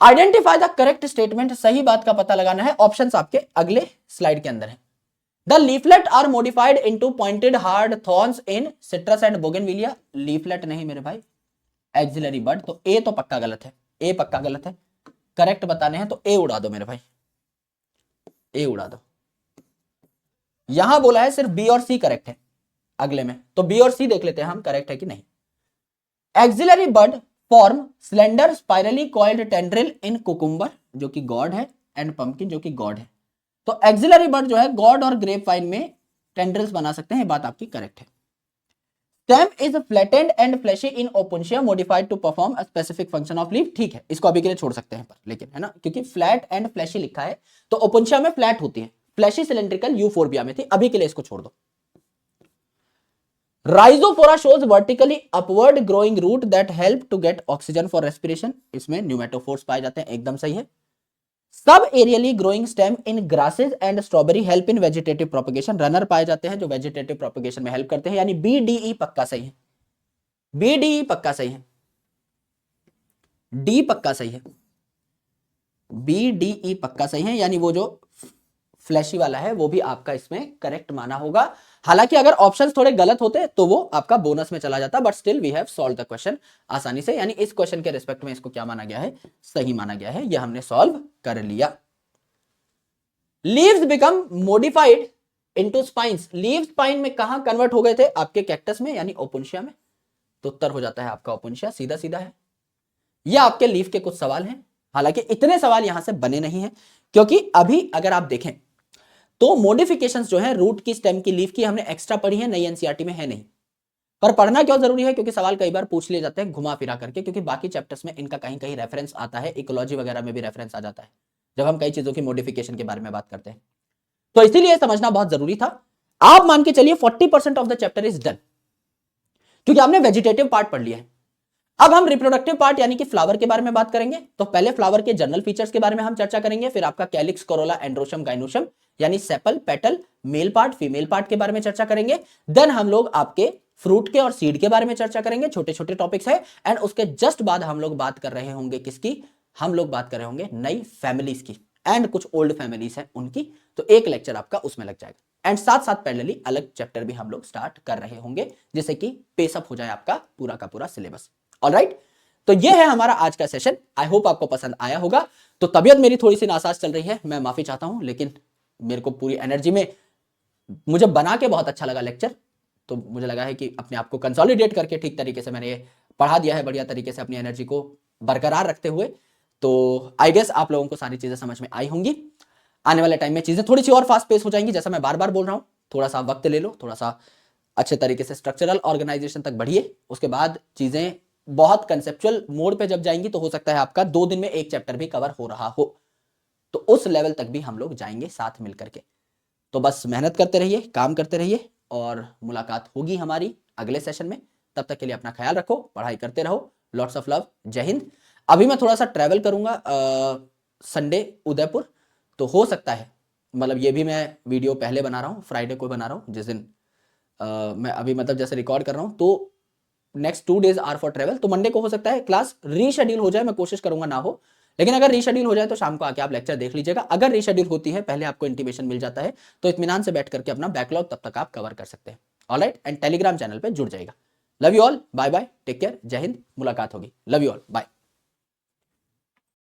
आइडेंटिफाई द करेक्ट स्टेटमेंट, सही बात का पता लगाना है। ऑप्शंस आपके अगले स्लाइड के अंदर है। The leaflet are modified into pointed hard thorns in citrus and bougainvillea. Leaflet नहीं मेरे भाई, एक्सिलरी बड। तो ए तो पक्का गलत है, ए पक्का गलत है। करेक्ट बताने हैं तो ए उड़ा दो मेरे भाई, ए उड़ा दो। यहां बोला है सिर्फ बी और सी करेक्ट है, अगले में तो बी और सी देख लेते हैं हम करेक्ट है कि नहीं। Axillary bud form slender spirally coiled tendril in cucumber, जो कि गॉड है, एंड पंपकिन जो कि गॉड है। तो एक्सिलरी बड जो है गॉड और ग्रेप वाइन में टेंड्रिल्स बना सकते हैं, ये बात आपकी करेक्ट है। Stem is flattened and fleshy in opuntia modified to perform a specific function of leaf. ठीक है, इसको अभी के लिए छोड़ सकते हैं पर, लेकिन है ना, क्योंकि फ्लैट एंड फ्लैशी लिखा है, तो ओपुंशिया में फ्लैट होती है, फ्लैशी सिलेंड्रिकल यूफोर्बिया में थी। अभी के लिए इसको छोड़ दो। Rhizophora shows vertically upward growing root that help to get oxygen for respiration। इसमें न्यूमेटोफोर्स पाए जाते हैं, एकदम सही है। सब aerially growing stem in grasses and strawberry help in vegetative propagation. Runner पाए जाते हैं जो वेजिटेटिव प्रोपगेशन में हेल्प करते हैं, यानी बी डी ई पक्का सही है, बी डी ई पक्का सही है, डी पक्का सही है, बी डी ई पक्का सही है, यानी वो जो फ्लैशी वाला है वो भी आपका इसमें करेक्ट माना होगा। हालांकि अगर ऑप्शंस थोड़े गलत होते तो वो आपका बोनस में चला जाता, but still we have solve the question आसानी से, यानी इस क्वेश्चन के रिस्पेक्ट में इसको क्या माना गया है, सही माना गया है, ये हमने सॉल्व कर लिया। Leaves become modified into spines. Leave spine में कहां कन्वर्ट हो गए थे, आपके कैक्टस में, यानी ओपुंशिया में। तो उत्तर हो जाता है आपका ओपुंशिया, सीधा सीधा है। ये आपके लीफ के कुछ सवाल हैं, हालांकि इतने सवाल यहां से बने नहीं हैं, क्योंकि अभी अगर आप देखें तो मॉडिफिकेशंस जो है रूट की, स्टेम की, लीफ की हमने एक्स्ट्रा पढ़ी है, नई एनसीईआरटी में है नहीं। पर पढ़ना क्यों जरूरी है, क्योंकि सवाल कई बार पूछ लिए जाते हैं घुमा फिरा करके, क्योंकि बाकी चैप्टर्स में इनका कहीं कहीं रेफरेंस आता है, इकोलॉजी वगैरह में भी रेफरेंस आ जाता है जब हम कई चीजों की मॉडिफिकेशन के बारे में बात करते हैं। तो इसीलिए समझना बहुत जरूरी था। आप मान के चलिए 40% of the chapter is done, क्योंकि आपने वेजिटेटिव पार्ट पढ़ लिया है। अब हम रिप्रोडक्टिव पार्ट यानी कि फ्लावर के बारे में बात करेंगे। तो पहले फ्लावर के जनरल फीचर्स के बारे में हम चर्चा करेंगे, फिर आपका कैलिक्स, कोरोला, एंड्रोशम, गाइनोशम यानी sepal, petal, male part, female part के बारे में चर्चा करेंगे। देन हम लोग आपके फ्रूट के और सीड के बारे में चर्चा करेंगे, छोटे छोटे टॉपिक्स है। एंड उसके जस्ट बाद हम लोग बात कर रहे होंगे किसकी, हम लोग बात कर रहे होंगे नई फैमिलीज की, एंड कुछ ओल्ड फैमिलीज है उनकी। तो एक लेक्चर आपका उसमें लग जाएगा, एंड साथ साथ पैरेलली अलग चैप्टर भी हम लोग स्टार्ट कर रहे होंगे, जिससे कि पेसअप हो जाए आपका पूरा का पूरा सिलेबस। ऑलराइट, तो ये है हमारा आज का सेशन। आई होप आपको पसंद आया होगा। तो तबीयत मेरी थोड़ी सी नासाज चल रही है, मैं माफी चाहता हूं, लेकिन मेरे को पूरी एनर्जी में, मुझे बना के बहुत अच्छा लगा लेक्चर। तो मुझे लगा है कि अपने आप को कंसोलिडेट करके ठीक तरीके से मैंने ये पढ़ा दिया है, बढ़िया तरीके से अपनी एनर्जी को बरकरार रखते हुए। तो आई गेस आप लोगों को सारी चीजें समझ में आई होंगी। आने वाले टाइम में चीजें थोड़ी सी और फास्ट पेस हो जाएंगी, जैसा मैं बार बार बोल रहा हूं। थोड़ा सा वक्त ले लो, थोड़ा सा अच्छे तरीके से स्ट्रक्चरल ऑर्गेनाइजेशन तक बढ़िए, उसके बाद चीजें बहुत कंसेप्चुअल मोड पे जब जाएंगी तो हो सकता है आपका 2 दिन में एक चैप्टर भी कवर हो रहा हो। तो उस लेवल तक भी हम लोग जाएंगे साथ मिलकर के। तो बस मेहनत करते रहिए, काम करते रहिए, और मुलाकात होगी हमारी अगले सेशन में। तब तक के लिए अपना ख्याल रखो, पढ़ाई करते रहो। लॉट्स ऑफ लव, जय हिंद। अभी मैं थोड़ा सा ट्रैवल करूंगा संडे उदयपुर, तो हो सकता है मतलब ये भी मैं वीडियो पहले बना रहा हूँ, फ्राइडे को बना रहा हूँ, जिस दिन मैं अभी मतलब जैसे रिकॉर्ड कर रहा हूँ, तो next 2 days are for travel. तो मंडे को हो सकता है क्लास रीशेड्यूल हो जाए, मैं कोशिश करूंगा ना हो, लेकिन अगर रीशेड्यूल हो जाए तो शाम को आके आप लेक्चर देख लीजिएगा। अगर रीशेड्यूल होती है, पहले आपको इंटीमेशन मिल जाता है, तो इत्मीनान से बैठ करके अपना बैकलॉग तब तक आप कवर कर सकते हैं। ऑलराइट, एंड टेलीग्राम चैनल पे जुड़ जाएगा। Love you all, bye bye, take care, Jai Hind, मुलाकात होगी। Love you all, bye.